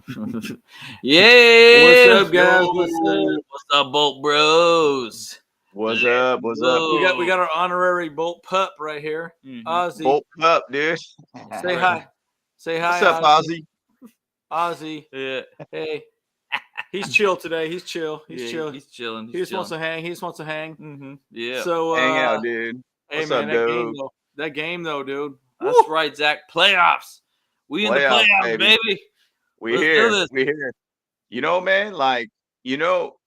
Yeah. What's up, guys? What's up, Bolt Bros? What's up? What's up? We got our honorary Bolt pup right here, Ozzy. Bolt pup, dude. Say hi. Say hi. What's up, Ozzy? Ozzy. Yeah. Hey. He's chill today. He's chill. He's chill. He's chilling. He just wants to hang. He just wants to hang. Mm-hmm. Yeah. So hang out, dude. Hey, What's man, up, that game though, dude. That's Woo! right, Zach. Playoffs. We in the playoffs, baby. We here. We here. You know, man, like,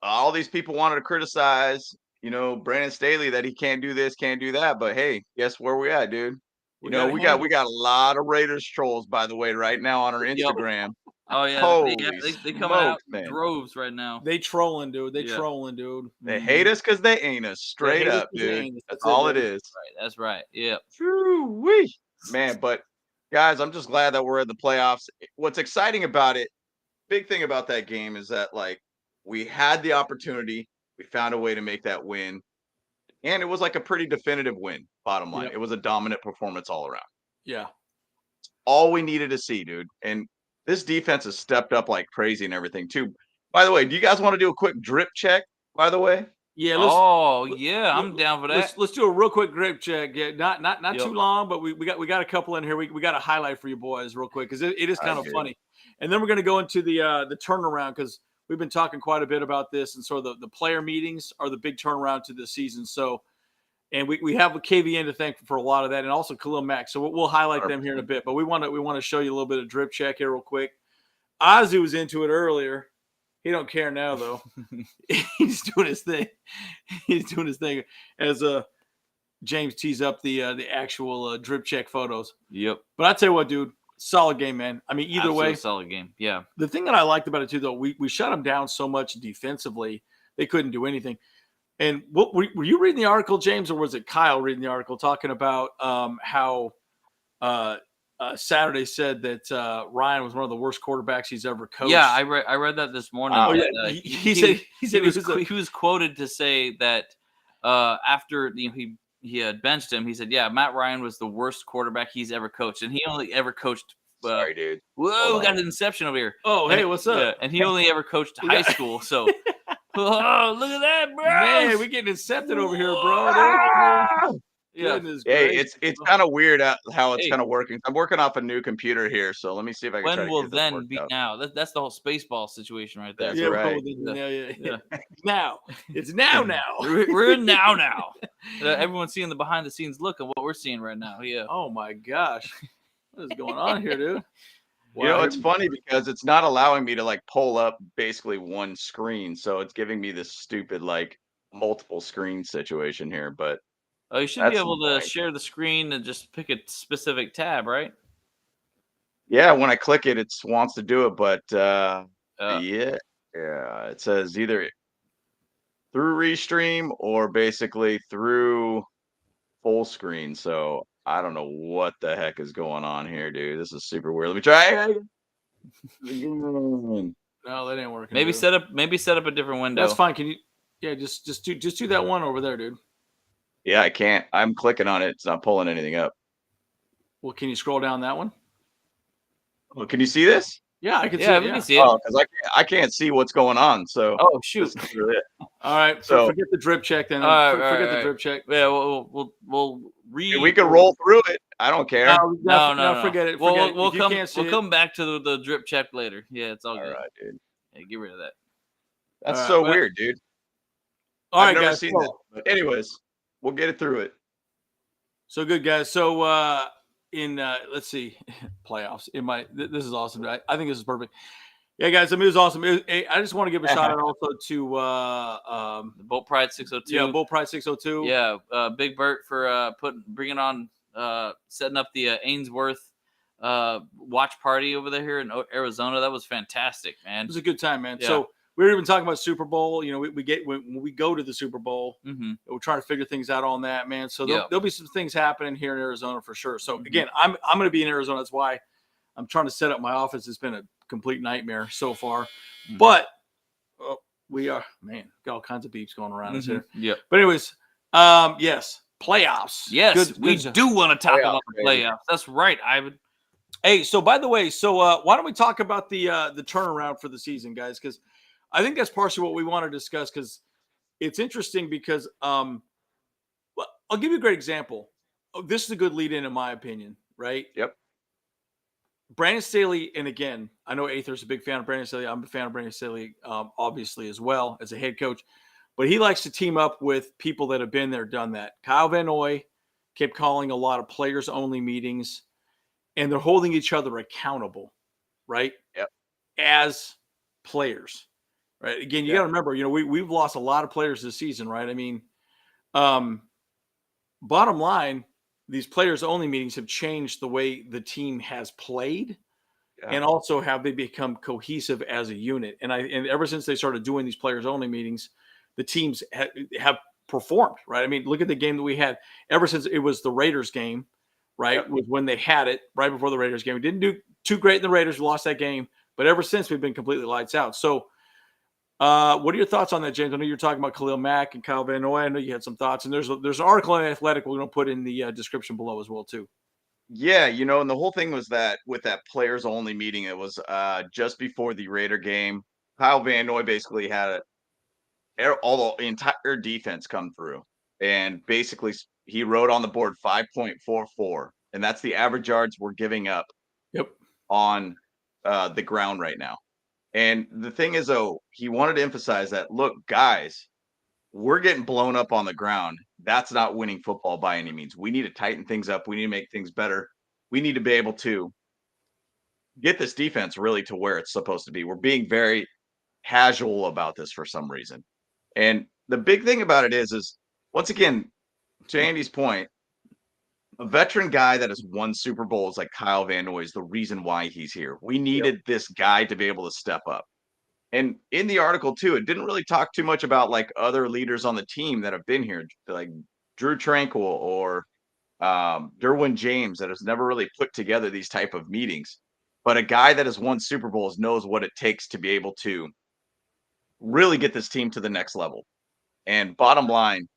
all these people wanted to criticize, Brandon Staley that he can't do this, can't do that. But hey, guess where we at, dude? We got a lot of Raiders trolls, by the way, right now on our Instagram. Oh yeah, holy they coming out man. droves right now. They trolling, dude. Trolling, dude. They hate us because they ain't us. Straight up, dude. That's all it is. Right. That's right. Yeah. Woo-wee. Man, but guys, I'm just glad that we're in the playoffs. What's exciting about it, big thing about that game is that, like, we had the opportunity, we found a way to make that win, and it was like a pretty definitive win. Bottom line, It was a dominant performance all around. Yeah, all we needed to see, dude. And this defense has stepped up like crazy and everything too. By the way, do you guys want to do a quick drip check? By the way, yeah. I'm down for that. Let's do a real quick drip check. Yeah, not too long, but we got a couple in here. We got a highlight for you boys real quick because it is kind of funny. And then we're going to go into the turnaround because we've been talking quite a bit about this, and sort of the player meetings are the big turnaround to this season. So, and we have a KVN to thank for a lot of that, and also Khalil Mack. So we'll highlight them here in a bit. But we want to show you a little bit of drip check here real quick. Ozzy was into it earlier. He don't care now though. He's doing his thing. He's doing his thing as James tees up the actual drip check photos. Yep. But I tell you what, dude. Solid game, man. I mean, either way, solid game. Yeah. The thing that I liked about it too, though, we shut them down so much defensively, they couldn't do anything. And what were you reading the article, James, or was it Kyle reading the article talking about how Saturday said that Ryan was one of the worst quarterbacks he's ever coached? Yeah, I read that this morning. He said he was quoted to say that after he had benched him. He said, "Yeah, Matt Ryan was the worst quarterback he's ever coached, and he only ever coached." Sorry, dude. Whoa, we got an inception over here. Oh, hey, what's up? Yeah, and he only ever coached high school. So, oh, look at that, bro! Man, we getting incepted over here, bro. Yeah. Hey, it's kind of weird how it's kind of working. I'm working off a new computer here, so let me see if I can. When will then be now? That's the whole Spaceball situation right there. That's right. Yeah. Now it's now. We're in now. Everyone's seeing the behind the scenes look at what we're seeing right now. Yeah. Oh my gosh, what is going on here, dude? Wow. It's funny because it's not allowing me to like pull up basically one screen, so it's giving me this stupid like multiple screen situation here, but. Oh, you should be able to share the screen and just pick a specific tab, right? Yeah, when I click it, it wants to do it, but it says either through Restream or basically through full screen. So I don't know what the heck is going on here, dude. This is super weird. Let me try. No, that ain't working. Maybe set up a different window. That's fine. Can you? Yeah, just do that one over there, dude. Yeah, I can't. I'm clicking on it. It's not pulling anything up. Well, can you scroll down that one? Well, can you see this? Yeah, I can see it. Yeah, we can see it. Oh, because I can't see what's going on. So. Oh shoot! All right. So forget the drip check then. Forget the drip check. Yeah, we'll read. We can roll through it. I don't care. No, forget it. We'll come back to the drip check later. Yeah, it's all good. All right, dude. Yeah, get rid of that. That's so weird, dude. All right, I've never guys. seen that. But anyways. We'll get it through it. So good, guys. So let's see, playoffs. This is awesome. I think this is perfect. Yeah, guys. I mean, it was awesome. I just want to give a shout out also to Bolt Pride 602. Yeah, Bolt Pride 602. Yeah, Big Bert for bringing on setting up the Ainsworth watch party over there in Arizona. That was fantastic, man. It was a good time, man. Yeah. So. We were even talking about Super Bowl. You know, when we go to the Super Bowl, we're trying to figure things out on that, man. So there'll be some things happening here in Arizona for sure. So again, I'm going to be in Arizona. That's why I'm trying to set up my office. It's been a complete nightmare so far, but we are got all kinds of beeps going around us here. Yeah. But anyways, yes, playoffs. Yes, we do want to talk about the playoffs. That's right, Ivan. Hey, so by the way, why don't we talk about the turnaround for the season, guys? Because I think that's partially what we want to discuss. Because it's interesting because well, I'll give you a great example. Oh, this is a good lead in my opinion, right? Yep. Brandon Staley, and again, I know Aether's a big fan of Brandon Staley. I'm a fan of Brandon Staley, obviously, as well as a head coach. But he likes to team up with people that have been there, done that. Kyle Van Noy kept calling a lot of players-only meetings, and they're holding each other accountable, right? Yep. As players, right? Again, you got to remember, we've lost a lot of players this season, right? I mean, bottom line, these players only meetings have changed the way the team has played, and also have they become cohesive as a unit. And ever since they started doing these players only meetings, the teams have performed, right? I mean, look at the game that we had. Ever since it was the Raiders game, right? Was when they had it right before the Raiders game. We didn't do too great in the Raiders. We lost that game, but ever since we've been completely lights out. So, what are your thoughts on that, James? I know you're talking about Khalil Mack and Kyle Van Noy. I know you had some thoughts, and there's an article in Athletic we're going to put in the description below as well too. Yeah, and the whole thing was that with that players only meeting, it was just before the Raider game. Kyle Van Noy basically had all the entire defense come through, and basically he wrote on the board 5.44, and that's the average yards we're giving up Yep. on the ground right now. And the thing is, though, he wanted to emphasize that, look, guys, we're getting blown up on the ground. That's not winning football by any means. We need to tighten things up. We need to make things better. We need to be able to get this defense really to where it's supposed to be. We're being very casual about this for some reason. And the big thing about it is once again, to Andy's point, a veteran guy that has won Super Bowls like Kyle Van Noy is the reason why he's here. We needed this guy to be able to step up. And in the article too, it didn't really talk too much about like other leaders on the team that have been here, like Drew Tranquil or Derwin James, that has never really put together these type of meetings. But a guy that has won Super Bowls knows what it takes to be able to really get this team to the next level. And bottom line,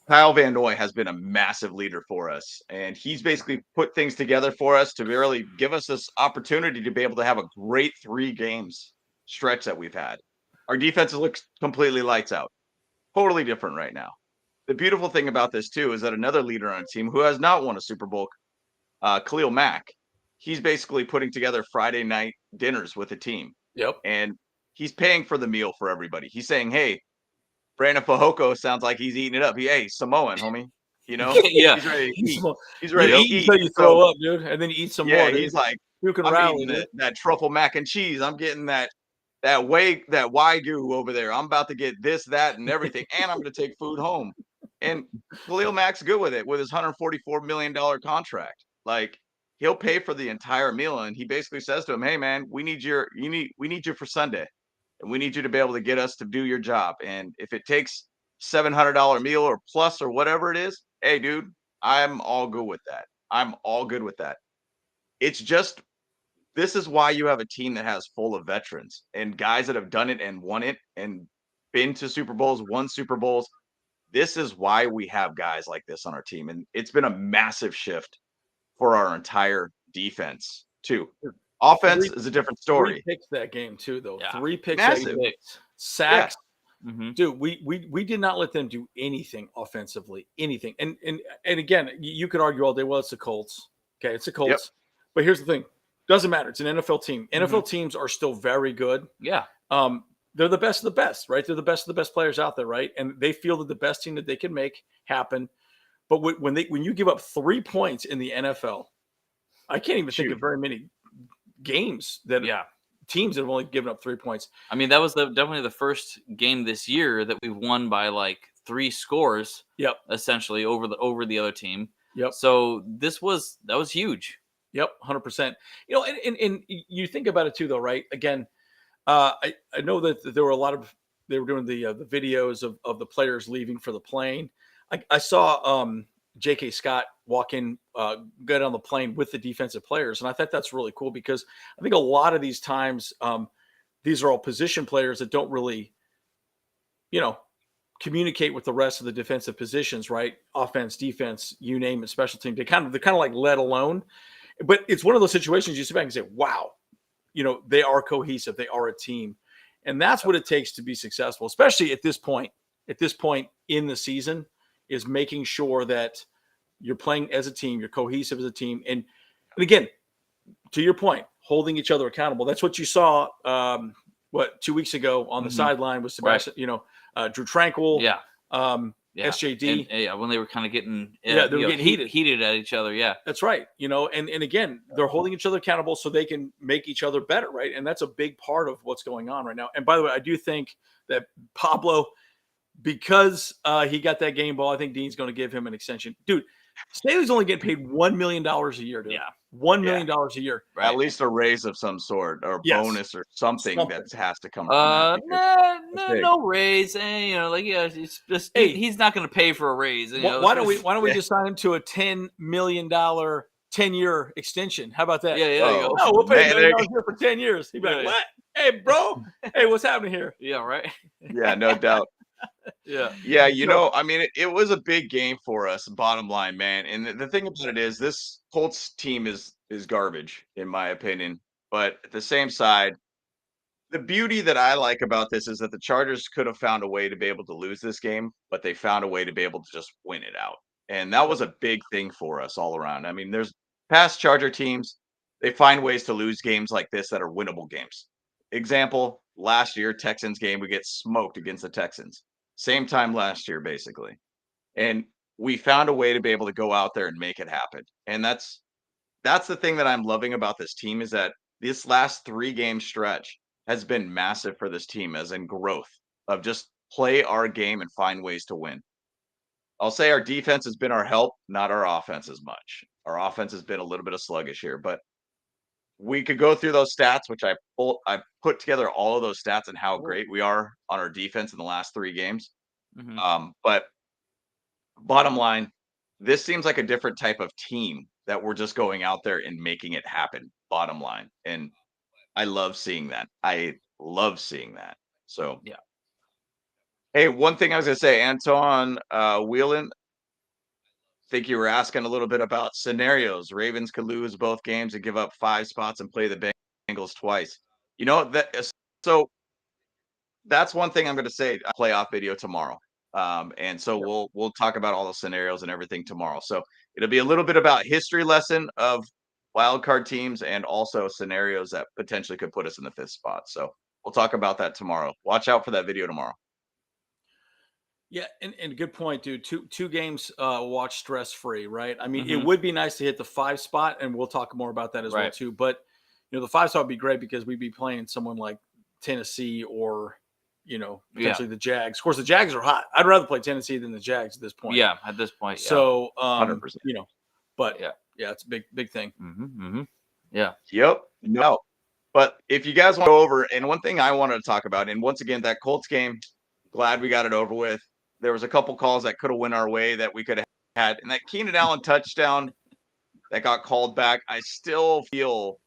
Kyle Van Noy has been a massive leader for us, and he's basically put things together for us to really give us this opportunity to be able to have a great 3 games stretch that we've had. Our defense looks completely lights out, totally different right now. The beautiful thing about this too is that another leader on a team who has not won a Super Bowl, Khalil Mack, he's basically putting together Friday night dinners with the team. Yep. And he's paying for the meal for everybody. He's saying, hey, Brandon Fajoko sounds like he's eating it up. Hey, Samoan, homie. Yeah. He's ready to eat. He's You ready to eat eat. until you throw up, dude, and then you eat some more. Yeah, Dude. he's like, You can I'm rally, eating that truffle mac and cheese. I'm getting that wagyu over there. I'm about to get this, that, and everything, and I'm going to take food home. And Khalil Mack's good with it with his $144 million contract. Like he'll pay for the entire meal, and he basically says to him, "Hey, man, we need you for Sunday, and we need you to be able to get us to do your job. And if it takes $700 meal or plus or whatever it is, hey, dude, I'm all good with that. I'm all good with that. It's just this is why you have a team that has full of veterans and guys that have done it and won it and been to Super Bowls, won Super Bowls. This is why we have guys like this on our team. And it's been a massive shift for our entire defense, too. Offense is a different story. 3 picks that game, too, though. Yeah. 3 picks Massive. that game. Sacks. Yeah. Mm-hmm. Dude, we did not let them do anything offensively, anything. And again, you could argue all day, well, it's the Colts. Okay, it's the Colts. Yep. But here's the thing. Doesn't matter. It's an NFL team. NFL teams are still very good. Yeah. They're the best of the best, right? They're the best of the best players out there, right? And they feel that the best team that they can make happen. But when you give up 3 points in the NFL, I can't even think of very many games that teams that have only given up 3 points. I mean, that was definitely the first game this year that we've won by like 3 scores. Yep. Essentially over the other team. Yep. So that was huge. Yep, 100%. And you think about it too, though, right? Again, I know that there were they were doing the videos of the players leaving for the plane. I saw J.K. Scott walk in, get on the plane with the defensive players, and I thought that's really cool because I think a lot of these times these are all position players that don't really, communicate with the rest of the defensive positions, right? Offense, defense, you name it, special team. They're kind of like let alone. But it's one of those situations you sit back and say, wow, they are cohesive. They are a team. And that's what it takes to be successful, especially at this point in the season, is making sure that you're playing as a team, you're cohesive as a team. And again, to your point, holding each other accountable. That's what you saw, 2 weeks ago on the sideline with Sebastian, Drew Tranquil. Yeah. SJD. And, when they were kind of getting they were getting heated at each other. Yeah, that's right. And again, they're holding each other accountable so they can make each other better, right? And that's a big part of what's going on right now. And by the way, I do think that Pablo, because he got that game ball, I think Dean's going to give him an extension. Dude, Staley's only getting paid $1 million a year, dude. Yeah. $1 million a year. Right. At least a raise of some sort, or bonus, or something that has to come from that. No raise. It's just he's not going to pay for a raise. Why don't we just sign him to a $10 million 10-year extension? How about that? Yeah, there you go. No, we'll pay $1 million here for 10 years. He'd be like, what? Hey, bro. Hey, what's happening here? Yeah, right. Yeah, no doubt. Yeah. It was a big game for us, bottom line, man. And the thing about it is, this Colts team is garbage, in my opinion. But at the same side, the beauty that I like about this is that the Chargers could have found a way to be able to lose this game, but they found a way to be able to just win it out. And that was a big thing for us all around. I mean, there's past Charger teams, they find ways to lose games like this that are winnable games. Example, last year, Texans game, we get smoked against the Texans. Same time last year, basically. And we found a way to be able to go out there and make it happen. And that's the thing that I'm loving about this team, is that this last 3-game stretch has been massive for this team, as in growth of just play our game and find ways to win. I'll say our defense has been our help, not our offense as much. Our offense has been a little bit of sluggish here, but we could go through those stats, which I put together all of those stats and how great we are on our defense in the last 3 games. But bottom line, this seems like a different type of team that we're just going out there and making it happen, bottom line. And I love seeing that. So, yeah. Hey, one thing I was going to say, Anton Whelan, I think you were asking a little bit about scenarios. Ravens could lose both games and give up 5 spots and play the Bengals twice. So that's one thing I'm going to say. A playoff video tomorrow. And so we'll talk about all the scenarios and everything tomorrow. So it'll be a little bit about history lesson of wildcard teams and also scenarios that potentially could put us in the 5th spot. So we'll talk about that tomorrow. Watch out for that video tomorrow. Yeah, and good point, dude. Two games watch stress-free, right? I mean, it would be nice to hit the 5 spot, and we'll talk more about that as well too. But the 5 spot would be great because we'd be playing someone like Tennessee or potentially the Jags. Of course, the Jags are hot. I'd rather play Tennessee than the Jags at this point. Yeah, at this point. Yeah. So 100%. But it's a big thing. Yeah. Yep. No. But if you guys want to go over, and one thing I wanted to talk about, and once again, that Colts game, glad we got it over with. There was a couple calls that could have went our way that we could have had, and that Keenan Allen touchdown that got called back, I still feel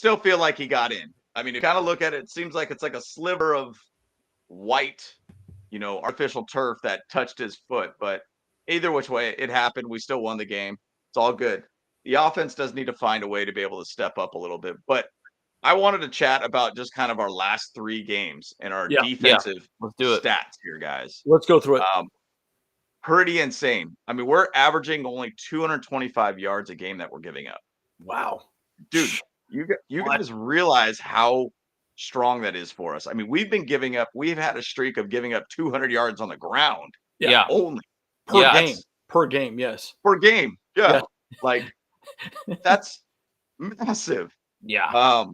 like he got in. I mean, if you kind of look at it, it seems like it's like a sliver of white, artificial turf that touched his foot. But either which way, it happened. We still won the game. It's all good. The offense does need to find a way to be able to step up a little bit. But I wanted to chat about just kind of our last 3 games and our defensive stats here, guys. Let's go through it. Pretty insane. I mean, we're averaging only 225 yards a game that we're giving up. Wow. Dude, you guys realize how strong that is for us. I mean, we've had a streak of giving up 200 yards on the ground. Yeah. Only. Per game, yes. Per game. Yeah. Like, that's massive. Yeah.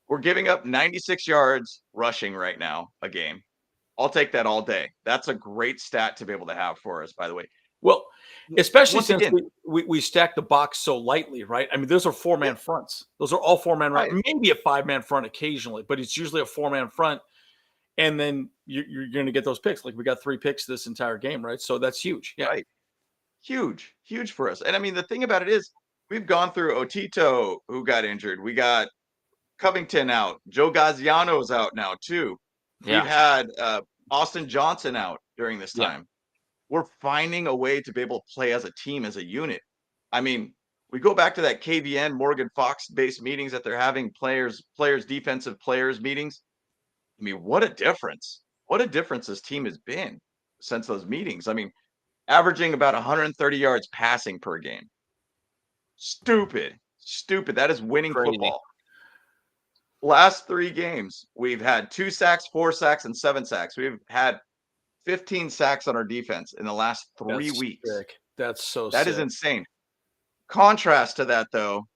We're giving up 96 yards rushing right now a game. I'll take that all day. That's a great stat to be able to have for us, by the way. Well, especially since we stack the box so lightly, right? I mean, those are 4-man fronts. Those are all 4-man right. Maybe a 5-man front occasionally, but it's usually a 4-man front. And then you're going to get those picks. Like, we got 3 picks this entire game, right? So that's huge. Yeah. Right. Huge for us. And I mean, the thing about it is, we've gone through Otito, who got injured. We got Covington out. Joe Gaziano's out now, too. Yeah. We've had Austin Johnson out during this time. We're finding a way to be able to play as a team, as a unit. I mean, we go back to that KVN Morgan Fox based meetings that they're having, defensive players meetings. I mean, what a difference. What a difference this team has been since those meetings. I mean, averaging about 130 yards passing per game. Stupid. Stupid. That is winning Crazy. football. Last 3 games, we've had 2 sacks, 4 sacks, and 7 sacks. We've had 15 sacks on our defense in the last 3 That's weeks. sick. That's so That sick. is insane. Contrast to that, though,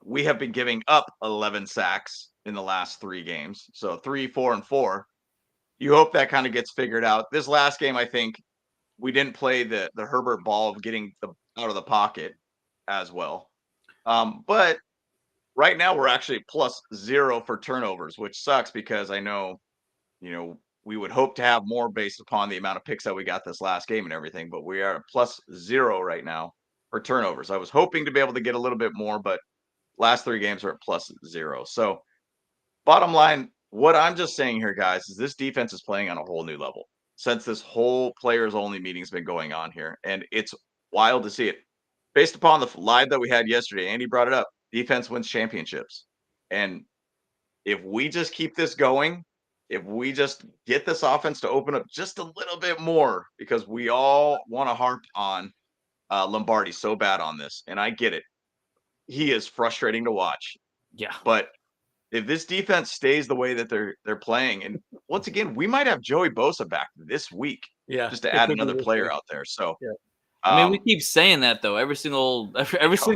we have been giving up 11 sacks in the last 3 games. So 3, 4, and 4. You hope that kind of gets figured out. This last game, I think we didn't play the Herbert ball of getting the out of the pocket as well. But right now we're actually +0 for turnovers, which sucks because I know, we would hope to have more based upon the amount of picks that we got this last game and everything, but we are at +0 right now for turnovers. I was hoping to be able to get a little bit more, but last 3 games are at +0. So, bottom line, what I'm just saying here, guys, is this defense is playing on a whole new level since this whole players only meeting's been going on here, and it's wild to see it. Based upon the live that we had yesterday, Andy brought it up. Defense wins championships, and if we just keep this going, if we just get this offense to open up just a little bit more, because we all want to harp on Lombardi so bad on this, and I get it. He is frustrating to watch, Yeah. but if this defense stays the way that they're playing, and once again, we might have Joey Bosa back this week, Yeah. just to it add could be another this player week. out there. So, Yeah. I mean, we um, keep saying that though every single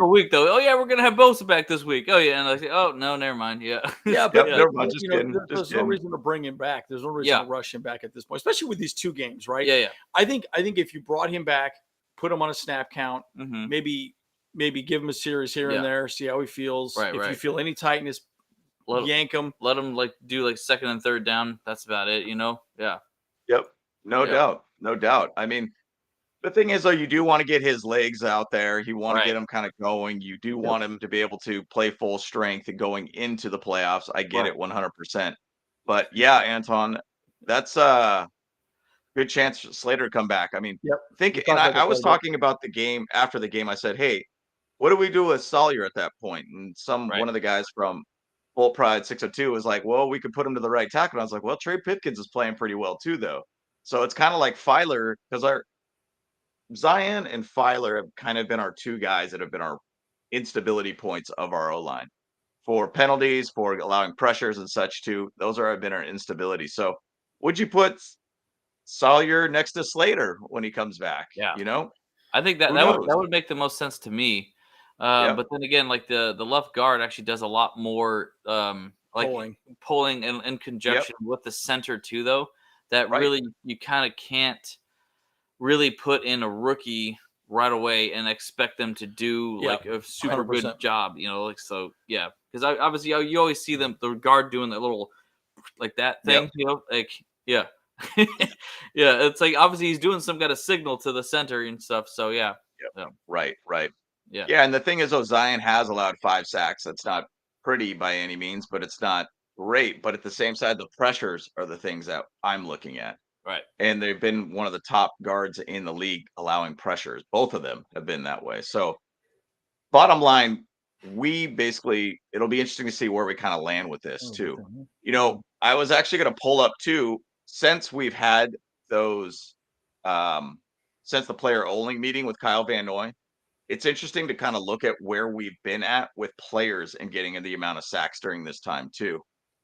week though. Oh yeah, we're gonna have Bosa back this week. Oh yeah, and I say, oh no, never mind. Yeah, Yeah, yep, but, yeah, never mind. Just kidding. Just there's no kidding. reason to bring him back. There's no reason Yeah. to rush him back at this point, especially with these 2 games, right? yeah. I think if you brought him back, put him on a snap count, Mm-hmm. maybe give him a series here Yeah. and there, see how he feels. Right, If you right. feel any tightness, yank him. Let him do second and third down. That's about it. Yeah. Yep, no Yeah. doubt, no doubt. I mean, the thing is, though, you do want to get his legs out there. You want to Right. get him kind of going. You do Yep. want him to be able to play full strength and going into the playoffs. I get Right. it 100%. But yeah, Anton, that's good chance for Slater to come back. I mean, Yep. think, We and talked about I that was quite a bit. talking about the game after the game. I said, hey, what do we do with Sawyer at that point? And Right. one of the guys from Bolt Pride 602 was like, well, we could put him to the right tackle. And I was like, well, Trey Pipkins is playing pretty well too, though. So it's kind of like Filer, because our Zion and Filer have kind of been our 2 guys that have been our instability points of our O line for penalties, for allowing pressures and such too. Those have been our instability. So would you put Sawyer next to Slater when he comes back? Yeah. You know, I think that who that would knows? that would make the most sense to me. Yep. But then again, the left guard actually does a lot more pulling and in conjunction with the center too, though. That Right. really you kind of can't really put in a rookie right away and expect them to do Yep. a super 100%. good job. So yeah, because obviously you always see the guard doing that little that thing. Yep. Yeah. Yeah, it's obviously he's doing some kind of signal to the center and stuff. So yeah. Yep. Yeah. Right. Right. Yeah. Yeah. And the thing is, though, Zion has allowed 5 sacks. That's not pretty by any means, but it's not great. But at the same side, the pressures are the things that I'm looking at. Right. And they've been one of the top guards in the league allowing pressures. Both of them have been that way. So, bottom line, it'll be interesting to see where we kind of land with this too. I was actually going to pull up too, since we've had those, since the player only meeting with Kyle Van Noy, it's interesting to kind of look at where we've been at with players and getting in the amount of sacks during this time too.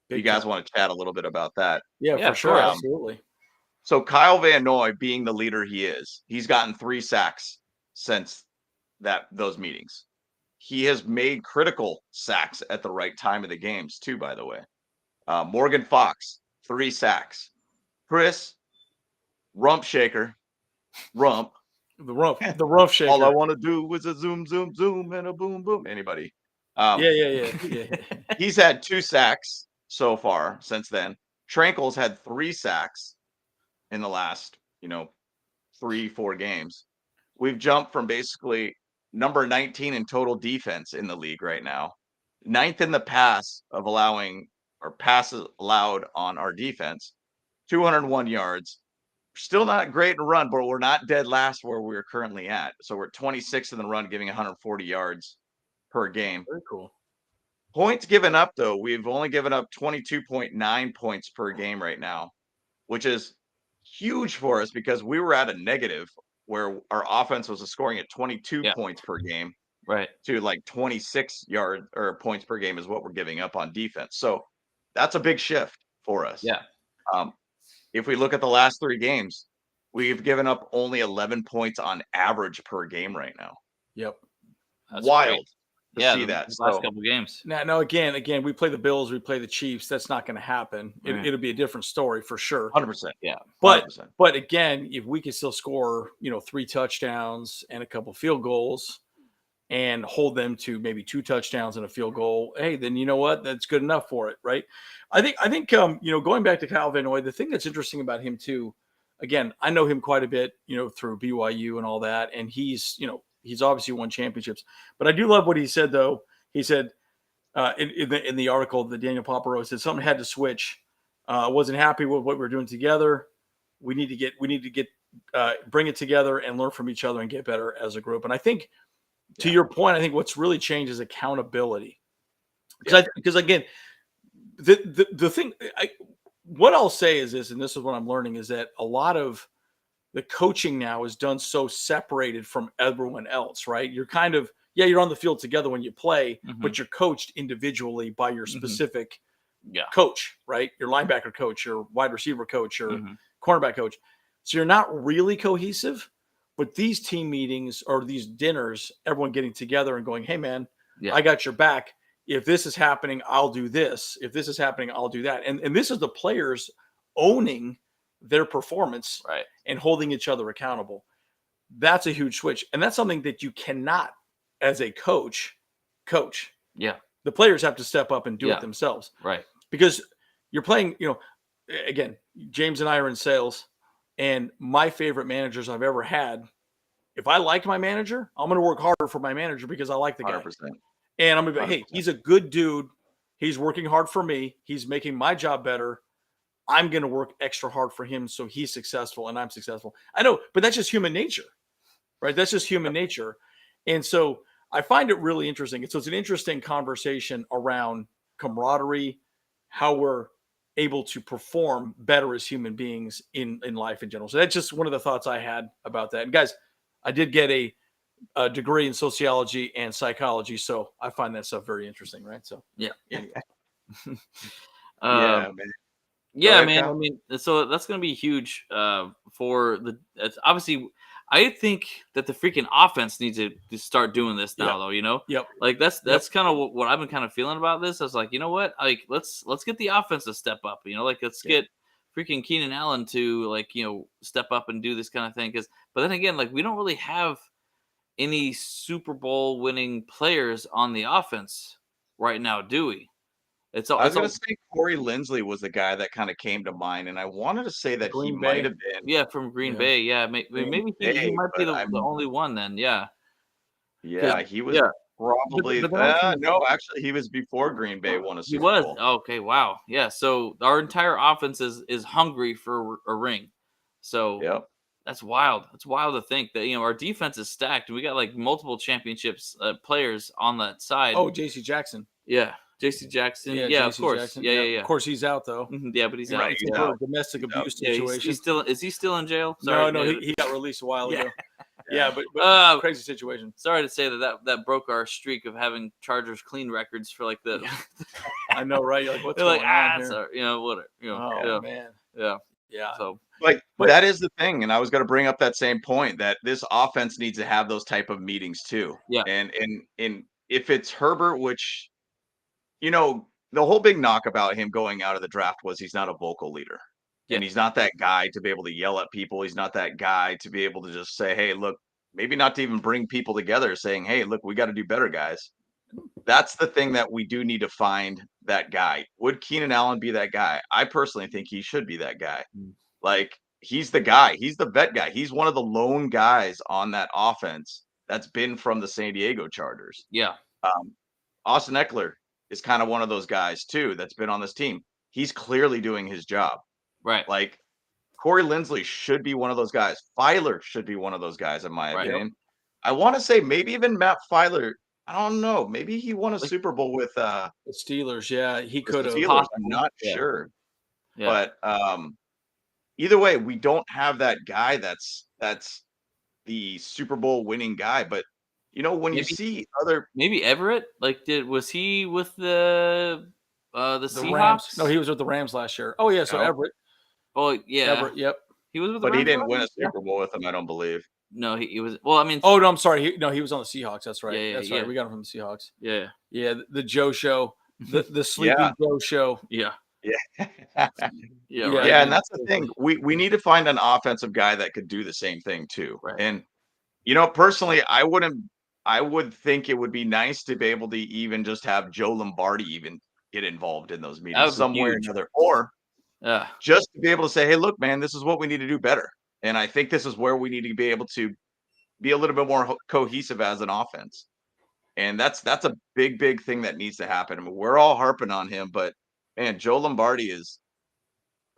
You guys want to chat a little bit about that? Yeah, Yeah, for sure. sure. Absolutely. So Kyle Van Noy, being the leader he is, he's gotten 3 sacks since those meetings. He has made critical sacks at the right time of the games too, by the way. Morgan Fox, 3 sacks. Chris, rump shaker, rump. The rough shaker. All I want to do is a zoom, zoom, zoom, and a boom, boom. Anybody? Yeah. He's had 2 sacks so far since then. Tranquil's had 3 sacks in the last, 3, 4 games. We've jumped from basically number 19 in total defense in the league right now, 9th in the passes allowed on our defense, 201 yards, Still not great in the run, but we're not dead last where we're currently at. So we're 26th in the run, giving 140 yards per game. Very cool. Points given up, though, we've only given up 22.9 points per game right now, which is huge for us because we were at a negative where our offense was scoring at 22 points per game Right. to like 26 yard or points per game is what we're giving up on defense. So that's a big shift for us. Yeah. If we look at the last 3 games, we've given up only 11 points on average per game right now. Yep. That's wild great. to see that. The last couple games. Now, again, we play the Bills, we play the Chiefs. That's not going to happen. It'll be a different story for sure. 100%. Yeah. 100%. But again, if we can still score, 3 touchdowns and a couple field goals and hold them to maybe 2 touchdowns and a field goal, hey, then you know what? That's good enough for it, right? I think going back to Kyle Van Noy, the thing that's interesting about him too, again, I know him quite a bit, through BYU and all that, and he's obviously won championships. But I do love what he said, though. He said in the article that Daniel Papa wrote, said something had to switch. Wasn't happy with what we're doing together. We need to get bring it together and learn from each other and get better as a group. And I think, to your point, I think what's really changed is accountability. Because again, the thing, what I'll say is this, and this is what I'm learning, is that a lot of the coaching now is done so separated from everyone else, right? You're kind of, you're on the field together when you play, but you're coached individually by your specific coach, right? Your linebacker coach, your wide receiver coach, your cornerback coach. So you're not really cohesive, but these team meetings or these dinners, everyone getting together and going, hey man, I got your back. If this is happening, I'll do this. If this is happening, I'll do that. And this is the players owning their performance and holding each other accountable. That's a huge switch. And that's something that you cannot, as a coach. Yeah. The players have to step up and do it themselves. Right. Because you're playing, again, James and I are in sales, and my favorite managers I've ever had, if I like my manager, I'm going to work harder for my manager because I like the guy. 100%. And I'm going to be, hey, he's a good dude. He's working hard for me. He's making my job better. I'm going to work extra hard for him so he's successful and I'm successful. I know, but that's just human nature, right? That's just human nature. And so I find it really interesting. So it's an interesting conversation around camaraderie, how we're able to perform better as human beings in life in general. So that's just one of the thoughts I had about that. And guys, I did get a degree in sociology and psychology, so I find that stuff very interesting, right? So man. Yeah, man. I mean, so that's going to be huge for it's obviously. I think that the freaking offense needs to start doing this now, though. Yep. Like that's kind of what I've been kind of feeling about this. I was like, you know what? Like let's get the offense to step up. Like let's get freaking Keenan Allen to step up and do this kind of thing. But then again, like we don't really have any Super Bowl winning players on the offense right now, do we? I was going to say Corey Linsley was the guy that kind of came to mind, and I wanted to say that he might have been. Yeah, from Green Bay. Yeah, maybe he might be the only one then. Yeah. Yeah, he was probably. No, actually, he was before Green Bay won a Super Bowl. Okay, wow. Yeah, so our entire offense is hungry for a ring. So that's wild. That's wild to think that our defense is stacked. We got like multiple championships players on that side. Oh, J.C. Jackson. Yeah. J.C. Jackson. Yeah, of course. Jackson. Yeah. Of course, he's out though. Yeah, but he's out. Right, he's out. Domestic abuse situation. Is he still in jail? Sorry, no, he got released a while ago. Yeah, but crazy situation. Sorry to say that broke our streak of having Chargers clean records for like the. I know, right? Like what's going on here? Sorry, whatever. Oh man. Yeah. So, but that is the thing, and I was going to bring up that same point that this offense needs to have those type of meetings too. Yeah. And if it's Herbert, which. The whole big knock about him going out of the draft was he's not a vocal leader. And he's not that guy to be able to yell at people. He's not that guy to be able to just say, hey, look, maybe not to even bring people together saying, hey, look, we got to do better, guys. That's the thing that we do need to find that guy. Would Keenan Allen be that guy? I personally think he should be that guy. Like, he's the guy. He's the vet guy. He's one of the lone guys on that offense that's been from the San Diego Chargers. Yeah. Austin Eckler is kind of one of those guys too that's been on this team. He's clearly doing his job. Right. Like Corey Linsley should be one of those guys. Filer should be one of those guys, in my Right. opinion. I want to say maybe even Matt Filer. I don't know. Maybe he won a Like Super Bowl with The Steelers, yeah, he the could have. Steelers. I'm possibly. not Yeah. sure, Yeah. but either way, we don't have that guy that's the Super Bowl winning guy. But when you Maybe see other maybe Everett. Like, was he with the The Rams. Seahawks? No, he was with the Rams last year. Oh yeah, so no, Everett. Oh yeah, Everett. Yep. he was with the but he Rams didn't win a already? Yeah. Super Bowl with them, I don't believe. No, he was. Well, I mean, Oh no, I'm sorry. He was on the Seahawks. That's right. Yeah, That's yeah. right. We got him from the Seahawks. yeah, Yeah, the Joe Show, the Sleepy Yeah. Joe Show. yeah, Yeah. yeah, Yeah. right. Yeah, and that's the thing. We need to find an offensive guy that could do the same thing too. Right. And personally, I would think it would be nice to be able to even just have Joe Lombardi even get involved in those That meetings would be some way or huge. another, or Yeah, just to be able to say, "Hey, look, man, this is what we need to do better." And I think this is where we need to be able to be a little bit more cohesive as an offense. And that's a big thing that needs to happen. I mean, we're all harping on him, but man, Joe Lombardi is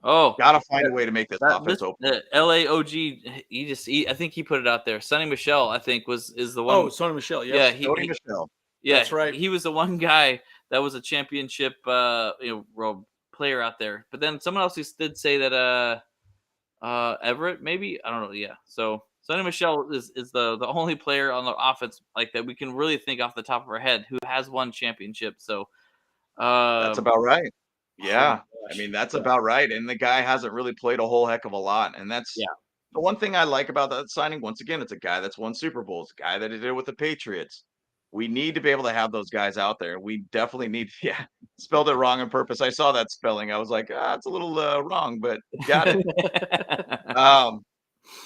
Oh, got to find a way to make this that offense this open. the LAOG. I think he put it out there. Sonny Michelle, I think, is the one. Oh, Sonny Michelle. Yep. yeah, Tony Michelle. yeah, That's right. He was the one guy that was a championship, player out there. But then someone else did say that Everett, maybe, I don't know. Yeah, so Sonny Michelle is the only player on the offense like that we can really think off the top of our head who has won championship. So That's um, about right. oh Yeah. my I gosh. mean, that's about right. And the guy hasn't really played a whole heck of a lot. And that's Yeah, the one thing I like about that signing. Once again, it's a guy that's won Super Bowls, a guy that did it with the Patriots. We need to be able to have those guys out there. We definitely need, yeah, spelled it wrong on purpose. I saw that spelling. I was like, it's a little wrong, but got it. Um,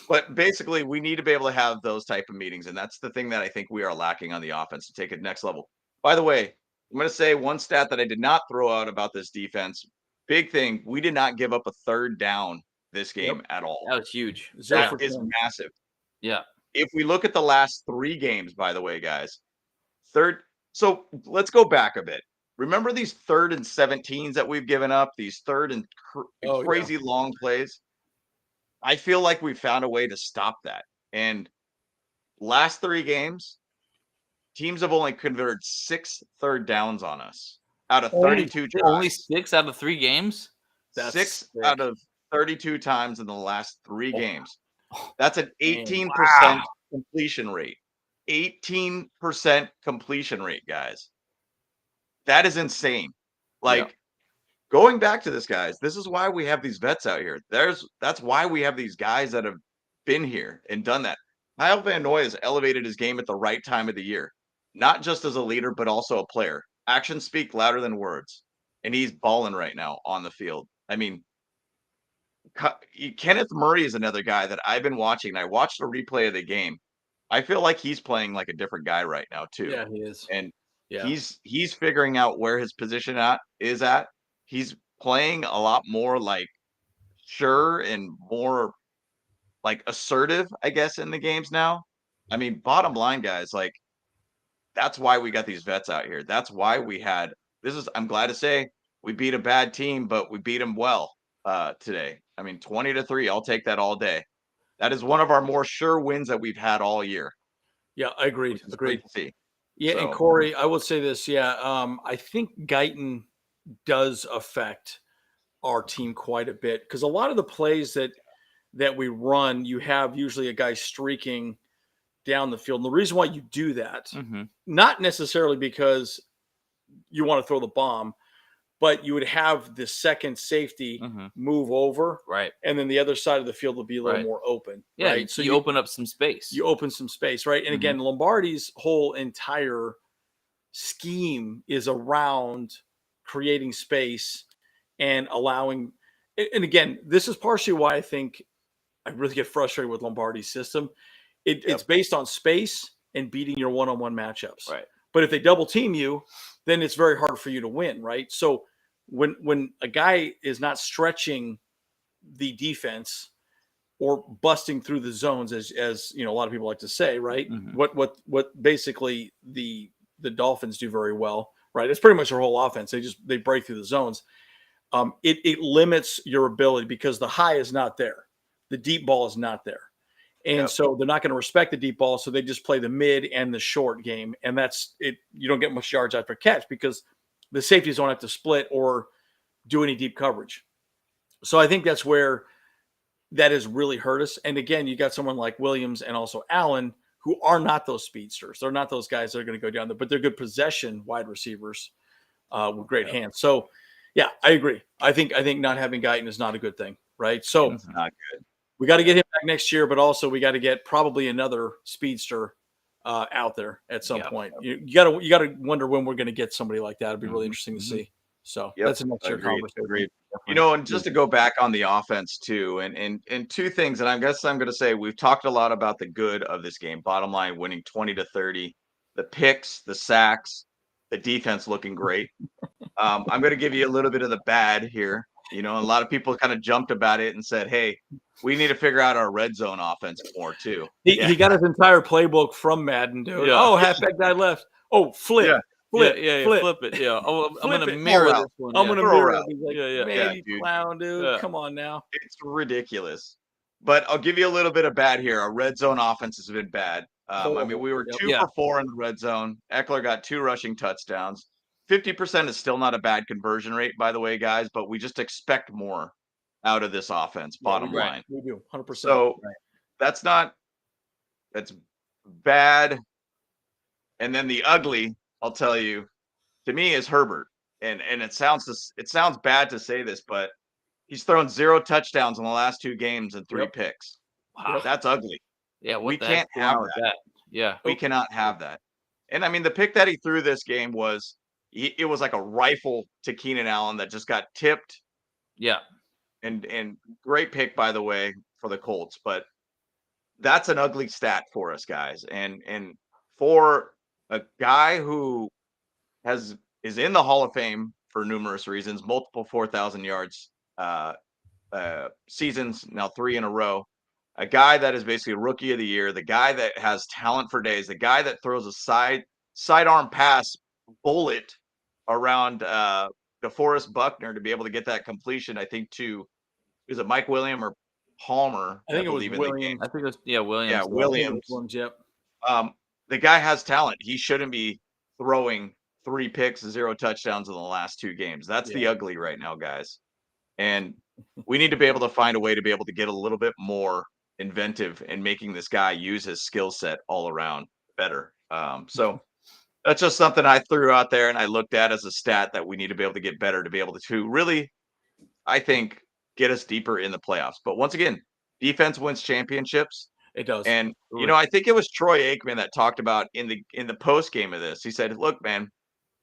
but basically, we need to be able to have those type of meetings. And that's the thing that I think we are lacking on the offense to take it next level. By the way, I'm going to say one stat that I did not throw out about this defense. Big thing, we did not give up a third down this game at all. that was huge. 0 That for is 10. massive. Yeah, If we look at the last 3 games, by the way, guys, so let's go back a bit. Remember these 3rd and 17s that we've given up, these third and Oh, yeah. crazy long plays? I feel like we found a way to stop that. And last 3 games, teams have only converted 6 third downs on us out of 32 only tries. 6 out of 3 games. That's 6 sick. out of 32 times in the last 3 games. That's an Man, 18% completion rate. 18% completion rate, guys. That is insane. Like, going back to this, guys, this is why we have these vets out here. That's why we have these guys that have been here and done that. Kyle Van Noy has elevated his game at the right time of the year, not just as a leader, but also a player. Actions speak louder than words, and he's balling right now on the field. I mean, Kenneth Murray is another guy that I've been watching. I watched a replay of the game. I feel like he's playing like a different guy right now too. Yeah, he is. And Yeah. he's figuring out where his position is at. He's playing a lot more like sure and more like assertive, I guess, in the games now. I mean, bottom line, guys, like that's why we got these vets out here. That's why I'm glad to say we beat a bad team, but we beat them well today. I mean, 20-3, I'll take that all day. That is one of our more sure wins that we've had all year. Yeah, I agreed. Which is great Agreed. to see. Yeah, and So- Corey, I will say this. Yeah, I think Guyton does affect our team quite a bit because a lot of the plays that we run, you have usually a guy streaking down the field. And the reason why you do that, Mm-hmm. not necessarily because you want to throw the bomb, but you would have the second safety Mm-hmm. move over, Right. and then the other side of the field will be a little Right. more open. Yeah. right? So you open up some space. You open some space, right? And Mhm. again, Lombardi's whole entire scheme is around creating space and allowing. And again, this is partially why I think I really get frustrated with Lombardi's system. It's based on space and beating your one-on-one matchups. Right. But if they double team you, then it's very hard for you to win, right? So when a guy is not stretching the defense or busting through the zones, as you know, a lot of people like to say, right? Mhm. What basically the Dolphins do very well, right? It's pretty much their whole offense. They break through the zones. It limits your ability because the high is not there. the deep ball is not there. And so they're not going to respect the deep ball. So they just play the mid and the short game. And that's it. You don't get much yards after catch because the safeties don't have to split or do any deep coverage. So I think that's where that has really hurt us. And again, you got someone like Williams and also Allen who are not those speedsters. They're not those guys that are going to go down there, but they're good possession wide receivers with great hands. So yeah, I agree. I think not having Guyton is not a good thing. Right. So It's not good. We got to get him back next year, but also we got to get probably another speedster out there at some point. You got to wonder when we're going to get somebody like that. It'd be really interesting to see. So that's a next year conversation. Agreed. And just to go back on the offense too, and two things, and I guess I'm going to say we've talked a lot about the good of this game. Bottom line, winning 20-30, the picks, the sacks, the defense looking great. I'm going to give you a little bit of the bad here. A lot of people kind of jumped about it and said, "Hey, we need to figure out our red zone offense more too." He got his entire playbook from Madden, dude. Oh, halfback guy left. Oh, flip. Flip it. Yeah. Oh, I'm going to mirror this one. I'm going to mirror it. He's like, man, you clown, dude. Yeah. Come on now. It's ridiculous. But I'll give you a little bit of bad here. Our red zone offense has been bad. We were 2 for 4 in the red zone. Eckler got 2 rushing touchdowns. 50% is still not a bad conversion rate, by the way, guys, but we just expect more out of this offense, bottom line. We do, 100%. So that's bad. And then the ugly, I'll tell you, to me is Herbert. And it sounds bad to say this, but he's thrown 0 touchdowns in the last 2 games and 3 picks. Wow. That's ugly. Yeah, we can't have that. Yeah. We cannot have that. And I mean, the pick that he threw this game was it was like a rifle to Keenan Allen that just got tipped. Yeah. And great pick, by the way, for the Colts. But that's an ugly stat for us, guys. And for a guy who is in the Hall of Fame for numerous reasons, multiple 4,000 yards seasons, now 3 in a row, a guy that is basically rookie of the year, the guy that has talent for days, the guy that throws a sidearm pass bullet around DeForest Buckner to be able to get that completion. I think is it Mike Williams or Palmer? I think it was Williams. I think it was Williams. Yeah, Williams. Yep. The guy has talent. He shouldn't be throwing 3 picks, 0 touchdowns in the last 2 games. That's the ugly right now, guys. And we need to be able to find a way to be able to get a little bit more inventive in making this guy use his skill set all around better. So that's just something I threw out there and I looked at as a stat that we need to be able to get better to be able to really, I think, get us deeper in the playoffs. But once again, defense wins championships. It does. And I think it was Troy Aikman that talked about in the post game of this. He said, "Look, man,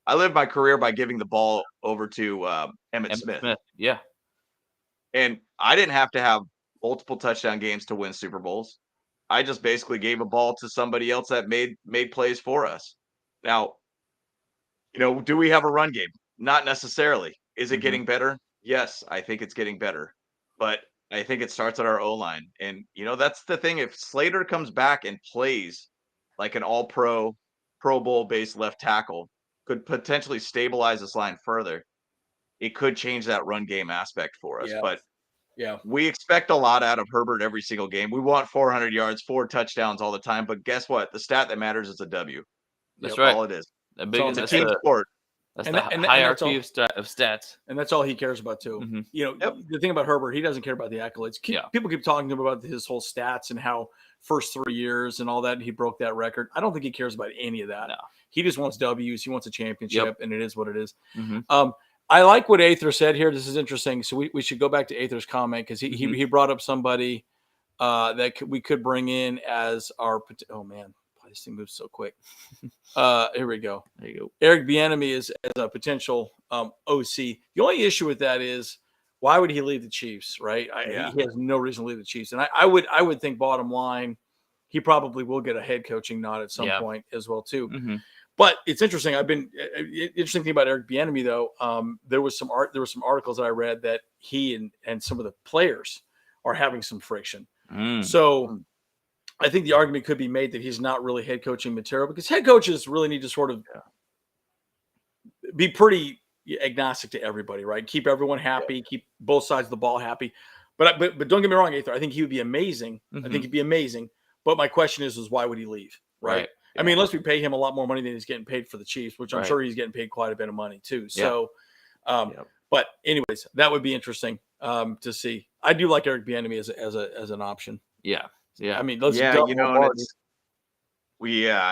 I lived my career by giving the ball over to Emmitt Smith. Yeah. And I didn't have to have multiple touchdown games to win Super Bowls. I just basically gave a ball to somebody else that made plays for us." Now, do we have a run game? Not necessarily. Is it getting better? Yes, I think it's getting better. But I think it starts at our O-line. And, that's the thing. If Slater comes back and plays like an all-pro, Pro Bowl-based left tackle, could potentially stabilize this line further. It could change that run game aspect for us. But we expect a lot out of Herbert every single game. We want 400 yards, 4 touchdowns all the time. But guess what? The stat that matters is a W. That's right. All it is. It's a team sport. That's the hierarchy of stats. And that's all he cares about, too. The thing about Herbert, he doesn't care about the accolades. People keep talking to him about his whole stats and how first 3 years and all that, and he broke that record. I don't think he cares about any of that. No. He just wants W's. He wants a championship, and it is what it is. I like what Aether said here. This is interesting. So we should go back to Aether's comment because he brought up somebody that we could bring in as our – oh, man. This thing moves so quick. Here we go. There you go. Eric Bieniemy is as a potential OC. The only issue with that is why would he leave the Chiefs, right? He has no reason to leave the Chiefs. And I would think bottom line, he probably will get a head coaching nod at some point as well too. But it's interesting. Interesting thing about Eric Bieniemy though. There were some articles that I read that he and some of the players are having some friction. So I think the argument could be made that he's not really head coaching material because head coaches really need to sort of be pretty agnostic to everybody, right? Keep everyone happy, keep both sides of the ball happy. But don't get me wrong, Aether. I think he would be amazing. Mm-hmm. I think he'd be amazing. But my question is why would he leave? Right. I mean, unless we pay him a lot more money than he's getting paid for the Chiefs, which I'm sure he's getting paid quite a bit of money too. So, but anyways, that would be interesting to see. I do like Eric Bieniemy as an option. Yeah. I mean, let's I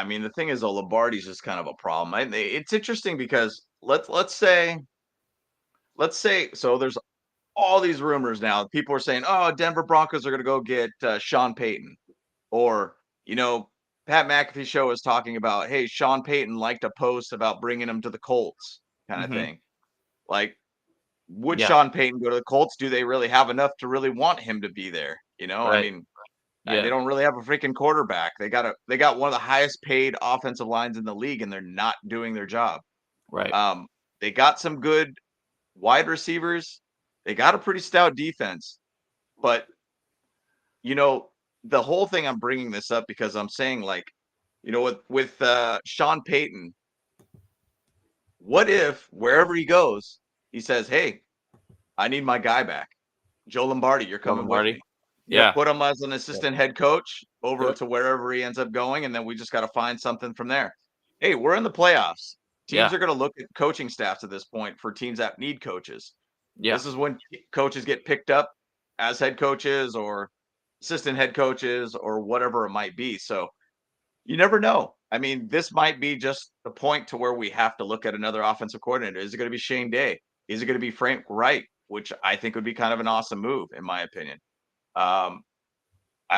mean, the thing is, Lombardi's just kind of a problem. It's interesting because let's say, so there's all these rumors now. People are saying, oh, Denver Broncos are going to go get Sean Payton, or Pat McAfee show is talking about, hey, Sean Payton liked a post about bringing him to the Colts, kind of thing. Like, would Sean Payton go to the Colts? Do they really have enough to really want him to be there? I mean, they don't really have a freaking quarterback. They got one of the highest paid offensive lines in the league, and they're not doing their job. Right. They got some good wide receivers. They got a pretty stout defense, but the whole thing, I'm bringing this up because I'm saying, like, with Sean Payton, what if wherever he goes, he says, hey, I need my guy back. Joe Lombardi, you're coming with me. Yeah. Put him as an assistant head coach over to wherever he ends up going, and then we just got to find something from there. Hey, we're in the playoffs. Teams are going to look at coaching staffs at this point for teams that need coaches. Yeah. This is when coaches get picked up as head coaches or assistant head coaches or whatever it might be. So you never know. I mean, this might be just the point to where we have to look at another offensive coordinator. Is it going to be Shane Day? Is it going to be Frank Wright, which I think would be kind of an awesome move, in my opinion. I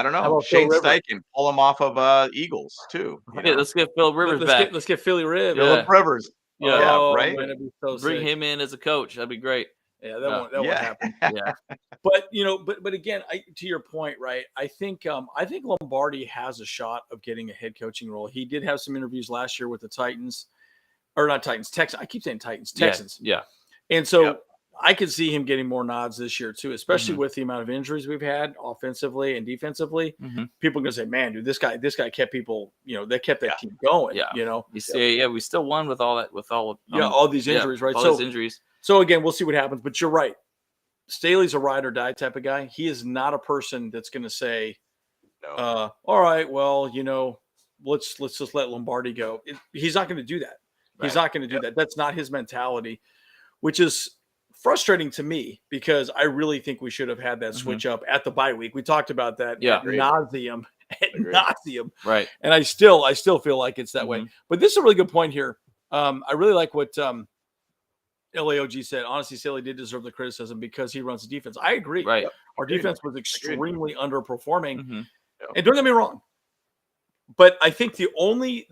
don't know. Shane Steichen, pull him off of Eagles too. Let's get Phil Rivers back. Let's get Philly Rivers. Philip Rivers. Yeah, right. Man, so bring him in as a coach. That'd be great. Yeah, that won't happen. Yeah, but again, to your point, right? I think Lombardi has a shot of getting a head coaching role. He did have some interviews last year with the Titans, or not Titans, Texans. I keep saying Texans. Yeah. And so I could see him getting more nods this year too, especially with the amount of injuries we've had offensively and defensively. People are gonna say, "Man, dude, this guy kept people. They kept that team going." Yeah. We still won with all that. With all these injuries, right? All these injuries. So again, we'll see what happens. But you're right. Staley's a ride or die type of guy. He is not a person that's going to say, "All right, well, let's just let Lombardi go." He's not going to do that. Right. He's not going to do that. That's not his mentality, which is frustrating to me because I really think we should have had that switch up at the bye week. We talked about that ad nauseum. Right. And I still feel like it's that way. But this is a really good point here. I really like what LAOG said. Honestly, Staley did deserve the criticism because he runs the defense. I agree. Right. Our defense was extremely underperforming. And don't get me wrong, but I think the only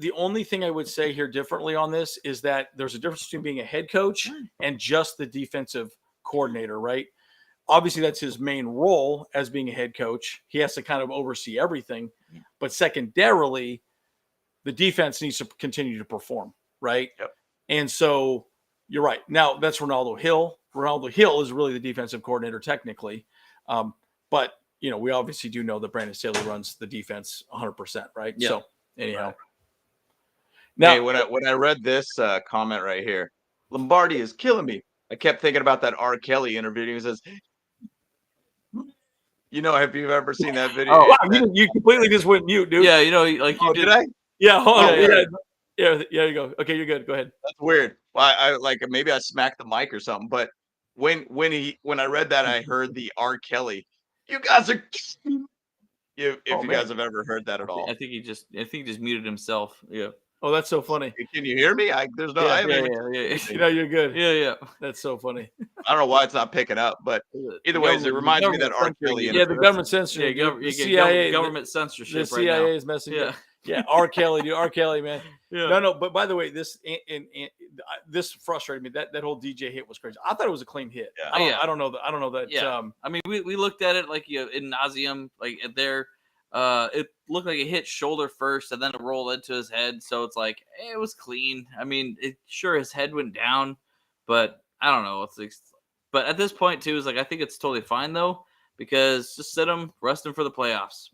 thing I would say here differently on this is that there's a difference between being a head coach and just the defensive coordinator, right? Obviously, that's his main role as being a head coach. He has to kind of oversee everything. But secondarily, the defense needs to continue to perform, right? Yep. And so you're right. Now, that's Ronaldo Hill. Ronaldo Hill is really the defensive coordinator technically. But, we obviously do know that Brandon Staley runs the defense 100%, right? Yeah. So, anyhow. Right. Now, hey, when I read this comment right here, Lombardi is killing me. I kept thinking about that R. Kelly interview. He says, have you ever seen that video? Oh, wow. You completely just went mute, dude. Yeah, like you did. Did I? Yeah, hold on. Yeah, you go. Okay, you're good. Go ahead. That's weird. Well, I like maybe I smacked the mic or something. But when I read that, I heard the R. Kelly. You guys are. If you guys have ever heard that at all, I think he just muted himself. Yeah. Oh, that's so funny. Can you hear me? There's no. Yeah. You're good. Yeah. That's so funny. I don't know why it's not picking up, but either way, it reminds me of that R. Kelly. Yeah, the government censorship. The CIA, government censorship. The CIA is messing. Yeah, R. Kelly, dude. R. Kelly, man. Yeah. No. But by the way, this frustrated me. That whole DJ hit was crazy. I thought it was a clean hit. Yeah. I don't know that. Yeah. I mean, we looked at it like in nauseum, like there. It looked like it hit shoulder first and then it rolled into his head. So it's like, it was clean. I mean, his head went down, but I don't know. But at this point too, is like, I think it's totally fine though, because just sit him, rest him for the playoffs,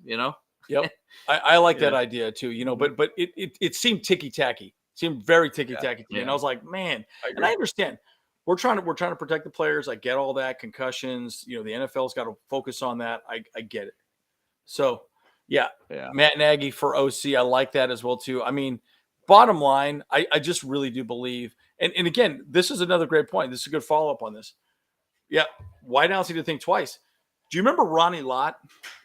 Yep. I like that idea too, but it seemed ticky tacky, seemed very ticky tacky to me. And I was like, man, and I understand we're trying to protect the players. I get all that, concussions. The NFL's got to focus on that. I get it. So yeah, Matt Nagy for OC, I like that as well too. I mean, bottom line, I just really do believe. And again, this is another great point. This is a good follow up on this. Yeah, White House need to think twice. Do you remember Ronnie Lott?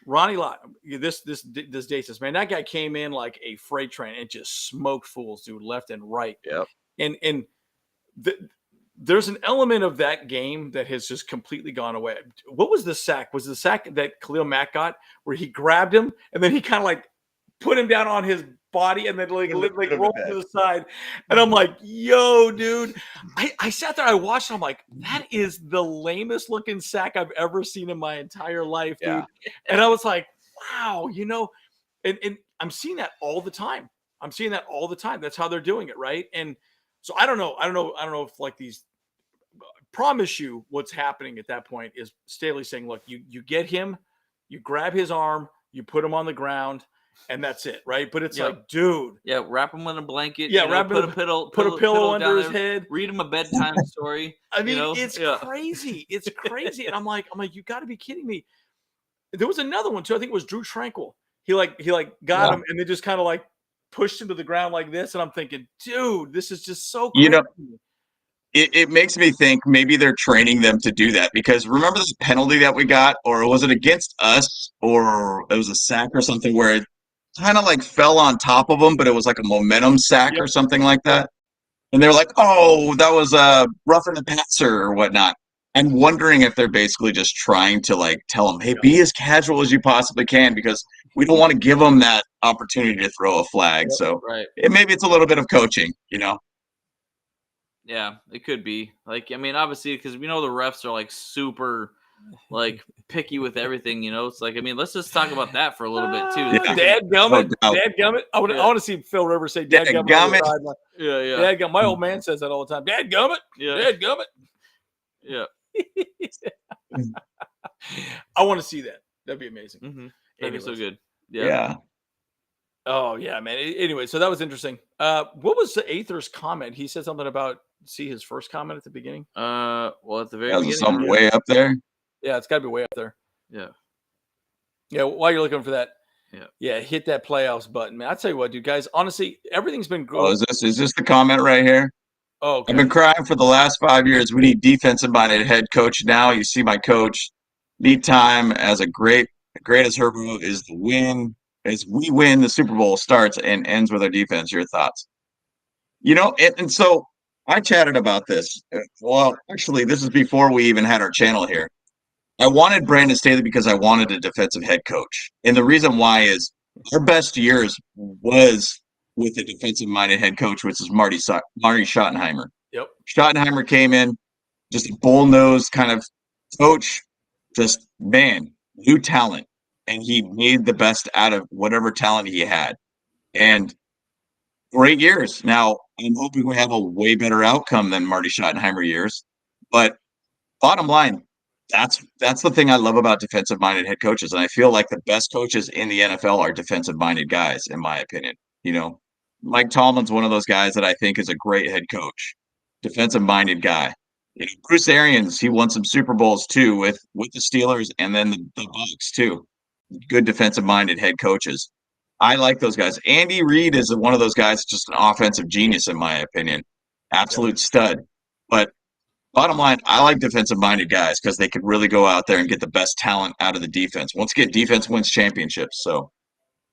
Ronnie Lott, this dates us, man. That guy came in like a freight train and just smoked fools, dude, left and right. Yep. And there's an element of that game that has just completely gone away. What was the sack? Was the sack that Khalil Mack got where he grabbed him and then he kind of like put him down on his body and then like rolled to the side? And I'm like, yo, dude. I sat there, I watched, and I'm like, that is the lamest looking sack I've ever seen in my entire life, dude. Yeah. And I was like, wow, and I'm seeing that all the time. That's how they're doing it, right? And so I don't know if like these, promise you what's happening at that point is Staley saying, look, you get him, you grab his arm, you put him on the ground, and that's it, right? But it's like, dude. Yeah, wrap him in a blanket. Yeah, put a pillow under his head. Read him a bedtime story. I mean, it's crazy. It's crazy. And I'm like, you got to be kidding me. There was another one too. I think it was Drew Tranquil. He got him and they just kind of like pushed him to the ground like this. And I'm thinking, dude, this is just so crazy. It makes me think maybe they're training them to do that, because remember this penalty that we got, or was it against us, or it was a sack or something where it kind of like fell on top of them, but it was like a momentum sack or something like that. And they're like, oh, that was a roughing the passer or whatnot. I'm wondering if they're basically just trying to like tell them, hey, be as casual as you possibly can, because we don't want to give them that opportunity to throw a flag. So maybe it's a little bit of coaching, Yeah, it could be. Like, I mean, obviously, because we know the refs are like super, like picky with everything. It's like, I mean, let's just talk about that for a little bit too. Dadgummit. I want to see Phil Rivers say dadgummit. Yeah. Dadgummit. My old man says that all the time. Dadgummit. Yeah. Dadgummit. Yeah. I want to see that. That'd be amazing. Mm-hmm. That'd be so good. Yeah. Oh yeah, man. Anyway, so that was interesting. What was Aether's comment? He said something about his first comment at the beginning. Well, at the very beginning, something way up there. Yeah, it's got to be way up there. Yeah. Yeah. While you're looking for that, yeah, hit that playoffs button, man. I tell you what, dude, guys. Honestly, everything's been good. Oh, is this the comment right here? Oh, okay. I've been crying for the last 5 years. We need defensive-minded head coach now. You see my coach. Need time as great as Herbo is the win. As we win, the Super Bowl starts and ends with our defense. Your thoughts? And so I chatted about this. Well, actually, this is before we even had our channel here. I wanted Brandon Staley because I wanted a defensive head coach. And the reason why is our best years was with a defensive-minded head coach, which is Marty Schottenheimer. Yep. Schottenheimer came in, just a bull-nosed kind of coach, just, man, new talent. And he made the best out of whatever talent he had. And great years. Now, I'm hoping we have a way better outcome than Marty Schottenheimer years. But bottom line, that's the thing I love about defensive-minded head coaches. And I feel like the best coaches in the NFL are defensive-minded guys, in my opinion. Mike Tomlin's one of those guys that I think is a great head coach, defensive-minded guy. Bruce Arians, he won some Super Bowls too with the Steelers and then the Bucs too. Good defensive-minded head coaches. I like those guys. Andy Reid is one of those guys, just an offensive genius, in my opinion. Absolute stud. But bottom line, I like defensive-minded guys because they could really go out there and get the best talent out of the defense. Once again, defense wins championships. So,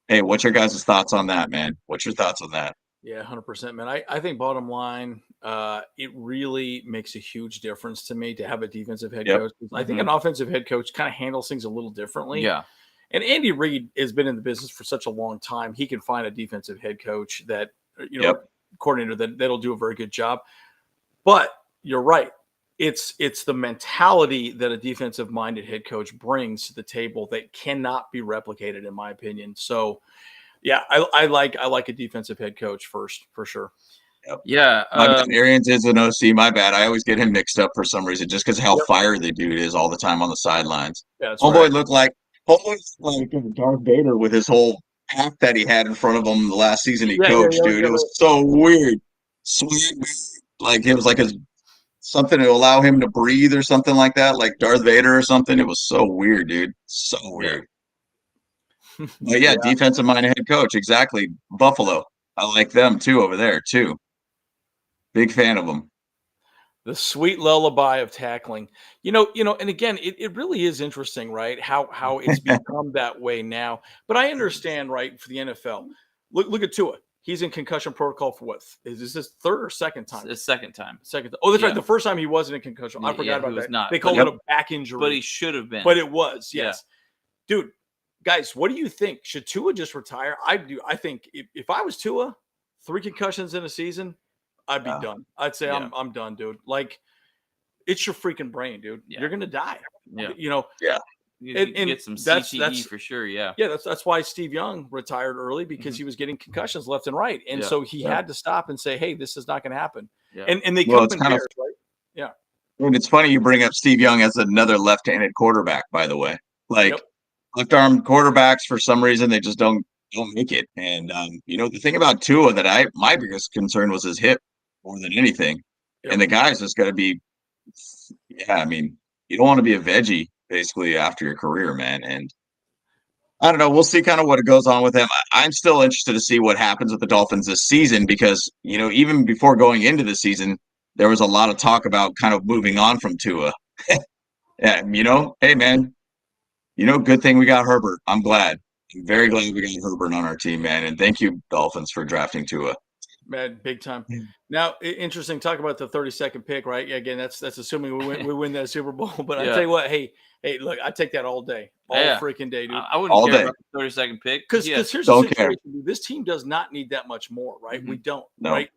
hey, what's your guys' thoughts on that, man? What's your thoughts on that? Yeah, 100%, man. I think bottom line, it really makes a huge difference to me to have a defensive head coach. I think an offensive head coach kind of handles things a little differently. Yeah. And Andy Reid has been in the business for such a long time. He can find a defensive head coach that, coordinator that'll do a very good job. But you're right. It's the mentality that a defensive-minded head coach brings to the table that cannot be replicated, in my opinion. So, yeah, I like a defensive head coach first, for sure. Yep. Yeah. Arians is an OC. My bad. I always get him mixed up for some reason, just because how fiery the dude is all the time on the sidelines. Yeah, Homeboy looked like Darth Vader with his whole pack that he had in front of him the last season he coached, dude. It was so weird. Sweet. Like, it was like his something to allow him to breathe or something like that, like Darth Vader or something. It was so weird, dude. So weird. But yeah, defensive minded head coach. Exactly. Buffalo. I like them too over there too. Big fan of them. The sweet lullaby of tackling. And again, it really is interesting, right? How it's become that way now. But I understand, right, for the NFL. Look at Tua. He's in concussion protocol for what? Is this his third or second time? It's second time. Second. Oh, that's right. The first time he wasn't in concussion. I forgot about that. Not. They called it a back injury. But he should have been. But it was, yes. Yeah. Dude, guys, what do you think? Should Tua just retire? I do. I think if I was Tua, 3 concussions in a season, I'd be done. I'd say I'm done, dude. Like, it's your freaking brain, dude. Yeah. You're gonna die. Yeah. Yeah. You get some CTE for sure. Yeah. Yeah. That's why Steve Young retired early, because he was getting concussions left and right, and so he had to stop and say, "Hey, this is not going to happen." Yeah. And they come in pairs, right? Yeah. And it's funny you bring up Steve Young as another left-handed quarterback, by the way. Like left-arm quarterbacks, for some reason, they just don't make it. And the thing about Tua that my biggest concern was his hip more than anything. Yep. And the guy's just got to be. Yeah, I mean, you don't want to be a veggie basically after your career, man. And I don't know. We'll see kind of what goes on with him. I'm still interested to see what happens with the Dolphins this season because, even before going into the season, there was a lot of talk about kind of moving on from Tua. Yeah, hey, man, good thing we got Herbert. I'm glad. I'm very glad we got Herbert on our team, man. And thank you, Dolphins, for drafting Tua. Man, big time. Now, interesting. Talk about the 32nd pick, right? Yeah, again, that's assuming we win that Super Bowl. But I tell you what, hey, look, I take that all day, freaking day, dude. I wouldn't care about the 32nd pick because here's the situation. Dude. This team does not need that much more, right? Mm-hmm. We don't, right?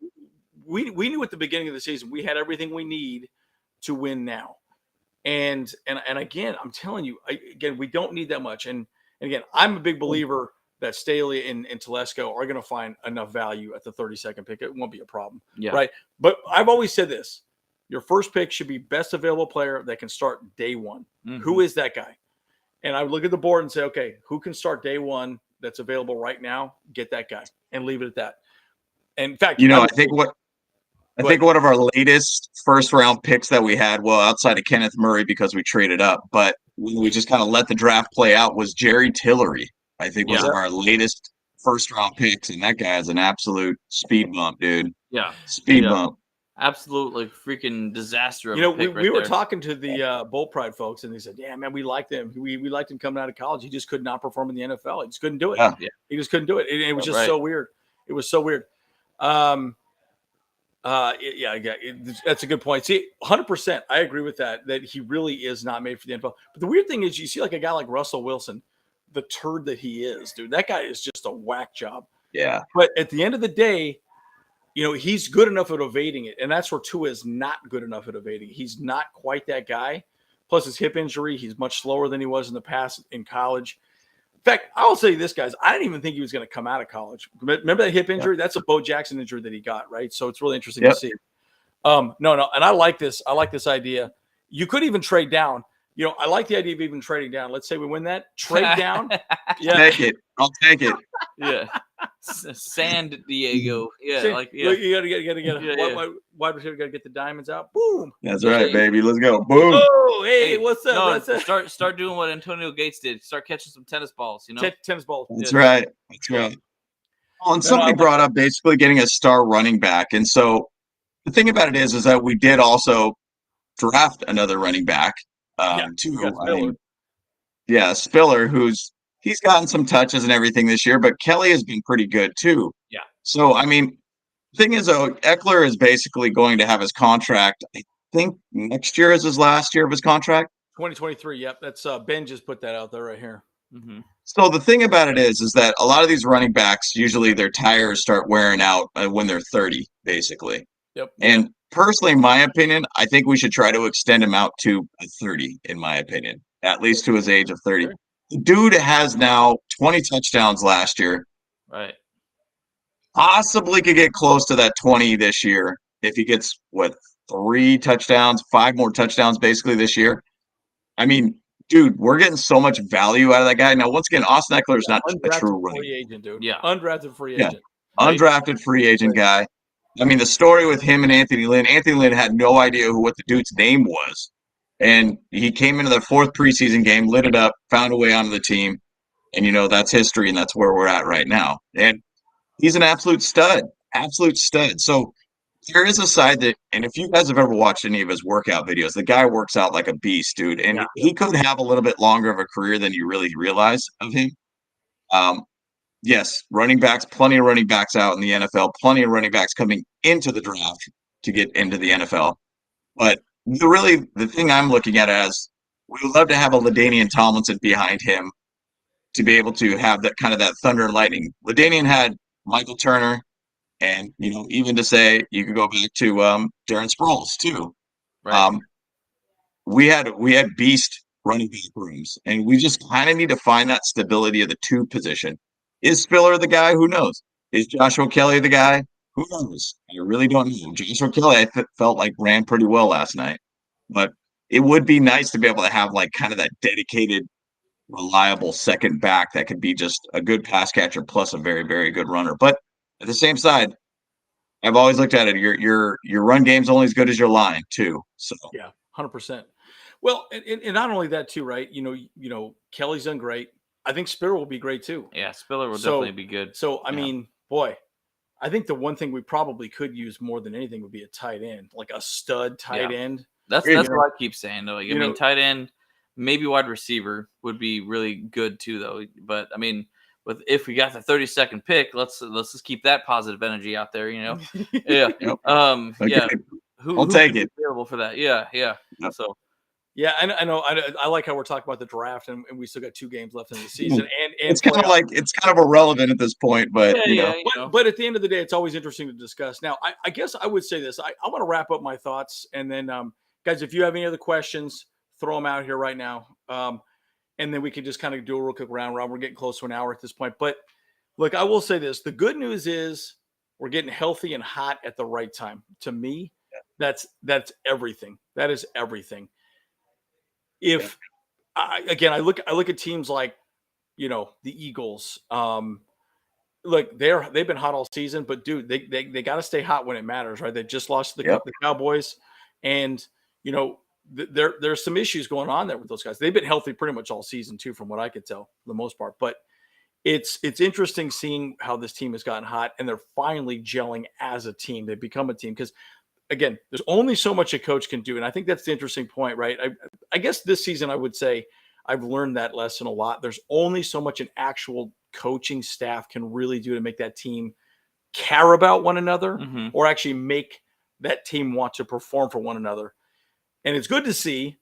We knew at the beginning of the season we had everything we need to win now, and again, I'm telling you, we don't need that much. And again, I'm a big believer that Staley and Telesco are going to find enough value at the 32nd pick. It won't be a problem. Yeah. Right. But I've always said this. Your first pick should be best available player that can start day one. Mm-hmm. Who is that guy? And I look at the board and say, okay, who can start day one that's available right now? Get that guy and leave it at that. And in fact, I think one of our latest first round picks that we had, well, outside of Kenneth Murray because we traded up, but we just kind of let the draft play out, was Jerry Tillery. I think was our latest first-round picks, and that guy is an absolute speed bump, dude. Yeah. Speed bump. Absolutely freaking disaster. We were talking to the Bolt Pride folks, and they said, yeah, man, we liked him. We liked him coming out of college. He just could not perform in the NFL. He just couldn't do it. Yeah. He just couldn't do it. It was just so weird. It was so weird. That's a good point. See, 100%, I agree with that he really is not made for the NFL. But the weird thing is you see like a guy like Russell Wilson, the turd that he is, dude. That guy is just a whack job. Yeah. But at the end of the day, he's good enough at evading it. And that's where Tua is not good enough at evading it. He's not quite that guy. Plus his hip injury, he's much slower than he was in the past in college. In fact, I will say this, guys. I didn't even think he was going to come out of college. Remember that hip injury? That's a Bo Jackson injury that he got, right? So it's really interesting to see. No. And I like this. I like this idea. You could even trade down. I like the idea of even trading down. Let's say we win that. Trade down. Yeah. Take it. I'll take it. Yeah. San Diego. Yeah. You gotta get wide receiver, gotta get the diamonds out. Boom. That's right, baby. Let's go. Boom. Oh, hey, what's up? Start doing what Antonio Gates did. Start catching some tennis balls, Tennis balls. That's right. That's right. Oh, and somebody brought up basically getting a star running back. And so the thing about it is that we did also draft another running back. Spiller, he's gotten some touches and everything this year, but Kelly has been pretty good too. Yeah. So, the thing is, though, Eckler is basically going to have his contract. I think next year is his last year of his contract. 2023. Yep. That's Ben just put that out there right here. Mm-hmm. So the thing about it is that a lot of these running backs, usually their tires start wearing out when they're 30, basically. Yep. And personally, in my opinion, I think we should try to extend him out to 30, in my opinion, at least to his age of 30. Sure. The dude has now 20 touchdowns last year. Right. Possibly could get close to that 20 this year if he gets, 3 touchdowns, 5 more touchdowns basically this year. Dude, we're getting so much value out of that guy. Now, once again, Austin Eckler is not a true running free agent, dude. Yeah. Undrafted free agent. Undrafted free agent guy. I mean, the story with him and Anthony Lynn had no idea what the dude's name was. And he came into the fourth preseason game, lit it up, found a way onto the team. And, that's history, and that's where we're at right now. And he's an absolute stud, absolute stud. So there is a side that, and if you guys have ever watched any of his workout videos, the guy works out like a beast, dude. And Yeah. he could have a little bit longer of a career than you really realize of him. Yes, running backs, plenty of running backs out in the NFL, plenty of running backs coming into the draft to get into the NFL. But the thing I'm looking at as we would love to have a LaDainian Tomlinson behind him to be able to have that kind of that thunder and lightning. LaDainian had Michael Turner, and even to say you could go back to Darren Sproles too. Right. We had beast running back rooms, and we just kind of need to find that stability of the two position. Is Spiller the guy? Who knows? Is Joshua Kelly the guy? Who knows? I really don't know. Joshua Kelly, felt like ran pretty well last night, but it would be nice to be able to have like kind of that dedicated, reliable second back that could be just a good pass catcher plus a very, very good runner. But at the same side, I've always looked at it. Your run game's only as good as your line too. So yeah, 100%. Well, and not only that too, right? Kelly's done great. I think Spiller will be great too. Yeah, Spiller will definitely be good. So I mean, boy, I think the one thing we probably could use more than anything would be a tight end, like a stud tight end. That's what I keep saying though. Like, I mean, tight end, maybe wide receiver would be really good too, though. But I mean, if we got the 32nd pick, let's just keep that positive energy out there. Yeah. Yep. Okay. Yeah. I'll take it. Available for that. Yeah. Yep. So. Yeah, I know. I like how we're talking about the draft, and we still got 2 games left in the season. And it's kind of irrelevant at this point, but But at the end of the day, it's always interesting to discuss. Now, I guess I would say this. I want to wrap up my thoughts, and then, guys, if you have any other questions, throw them out here right now, and then we can just kind of do a real quick round. We're getting close to an hour at this point. But look, I will say this: the good news is we're getting healthy and hot at the right time. To me, that's everything. That is everything. If I look at teams like the Eagles, look, they've been hot all season, but dude, they got to stay hot when it matters, right? They just lost to the Cowboys, and there's some issues going on there with those guys. They've been healthy pretty much all season too, from what I could tell, for the most part. But it's interesting seeing how this team has gotten hot, and they're finally gelling as a team. They become a team because, again, there's only so much a coach can do. And I think that's the interesting point, right? I guess this season, I would say I've learned that lesson a lot. There's only so much an actual coaching staff can really do to make that team care about one another, or actually make that team want to perform for one another. And it's good to see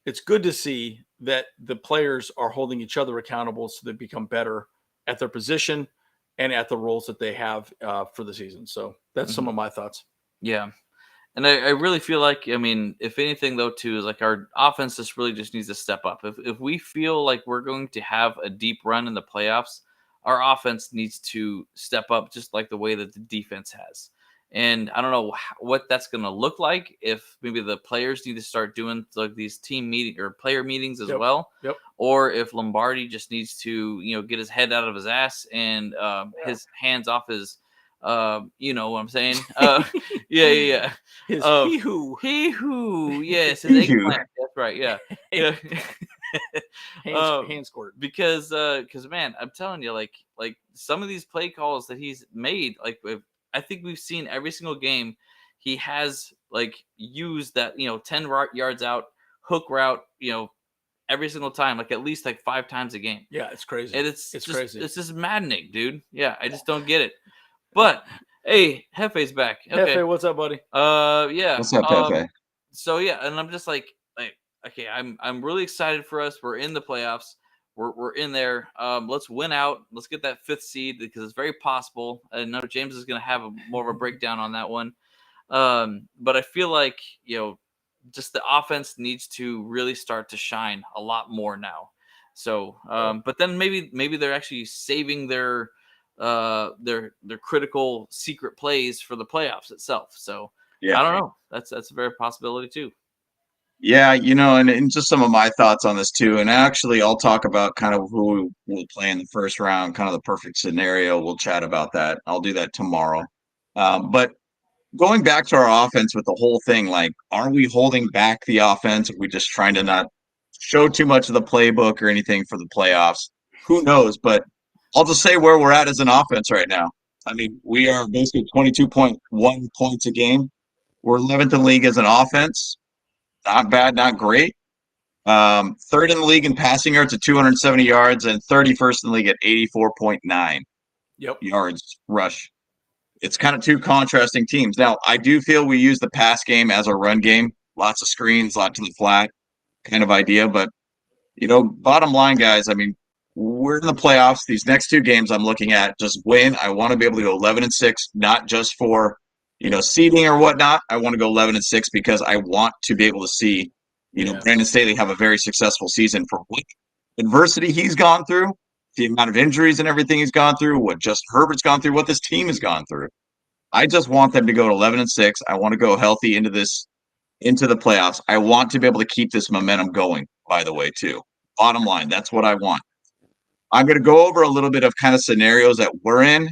that the players are holding each other accountable so they become better at their position and at the roles that they have for the season. So that's some of my thoughts. Yeah. And I really feel like, I mean, if anything, though, too, is like our offense just needs to step up. If we feel like we're going to have a deep run in the playoffs, our offense needs to step up just like the way that the defense has. And I don't know what that's going to look like, if maybe the players need to start doing like these team meeting or player meetings as well. Yep. Or if Lombardi just needs to, get his head out of his ass and his hands off his you know what I'm saying? Yeah. His he-hoo, yes, his eggplant. That's right, yeah. Hand squirt. Because man, I'm telling you, like some of these play calls that he's made, like I think we've seen every single game, he has like used that 10 yards out hook route, every single time, like at least like 5 times a game. Yeah, it's crazy. And it's crazy. It's just maddening, dude. Yeah, I just don't get it. But hey, Hefe's back. Okay. Hefe, what's up, buddy? Yeah. What's up, Hefe? So yeah, and I'm just like, okay, I'm really excited for us. We're in the playoffs. We're in there. Let's win out. Let's get that 5th seed, because it's very possible. I know James is going to have more of a breakdown on that one. But I feel like just the offense needs to really start to shine a lot more now. So, but then maybe they're actually saving their critical secret plays for the playoffs itself. So yeah, I don't know. That's a very possibility too. Yeah, and just some of my thoughts on this too. And actually, I'll talk about kind of who will play in the first round, kind of the perfect scenario. We'll chat about that. I'll do that tomorrow. But going back to our offense with the whole thing, like, are we holding back the offense? Are we just trying to not show too much of the playbook or anything for the playoffs? Who knows? But I'll just say where we're at as an offense right now. I mean, we are basically 22.1 points a game. We're 11th in the league as an offense. Not bad, not great. Third in the league in passing yards at 270 yards and 31st in the league at 84.9 yards rush. It's kind of two contrasting teams. Now, I do feel we use the pass game as a run game. Lots of screens, lot to the flat kind of idea. But, bottom line, guys, I mean, we're in the playoffs. These next two games I'm looking at just win. I want to be able to go 11-6, not just for, seeding or whatnot. I want to go 11-6 because I want to be able to see, Brandon Staley have a very successful season for what adversity he's gone through, the amount of injuries and everything he's gone through, what Justin Herbert's gone through, what this team has gone through. I just want them to go to 11-6. I want to go healthy into the playoffs. I want to be able to keep this momentum going, by the way, too. Bottom line, that's what I want. I'm going to go over a little bit of kind of scenarios that we're in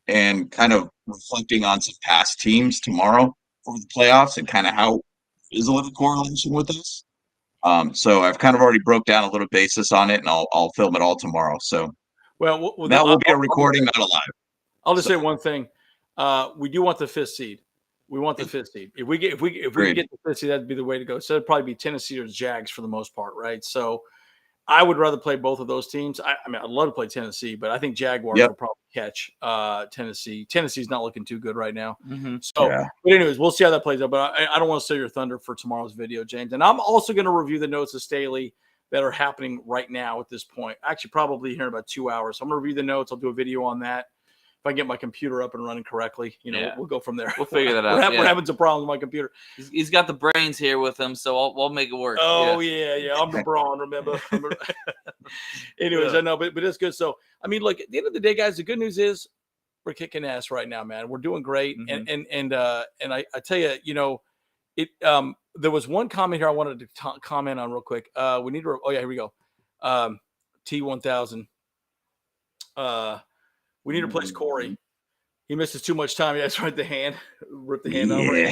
and kind of reflecting on some past teams tomorrow for the playoffs and kind of how is a little correlation with this. So I've kind of already broke down a little basis on it, and I'll film it all tomorrow. So that will be a recording, not a live. I'll just say one thing: we do want the 5th seed. We want the 5th seed. If we get the 5th seed, that'd be the way to go. So it'd probably be Tennessee or Jags for the most part, right? So I would rather play both of those teams. I mean, I'd love to play Tennessee, but I think Jaguars will probably catch Tennessee. Tennessee's not looking too good right now. Mm-hmm. So, but anyways, we'll see how that plays out. But I don't want to steal your thunder for tomorrow's video, James. And I'm also going to review the notes of Staley that are happening right now at this point. Actually, probably here in about 2 hours. So I'm going to review the notes. I'll do a video on that. If I get my computer up and running correctly, we'll go from there. We'll figure that out. We're having some problems with my computer. He's got the brains here with him, so we'll make it work. Oh, yeah. I'm the brawn, remember? Anyways, I know, but it's good. So, I mean, look, at the end of the day, guys, the good news is we're kicking ass right now, man. We're doing great. Mm-hmm. And I tell you, there was one comment here I wanted to comment on real quick. We need to, here we go. T1000. We need to replace Corey. He misses too much time. Yeah, that's right. The hand, rip the hand over.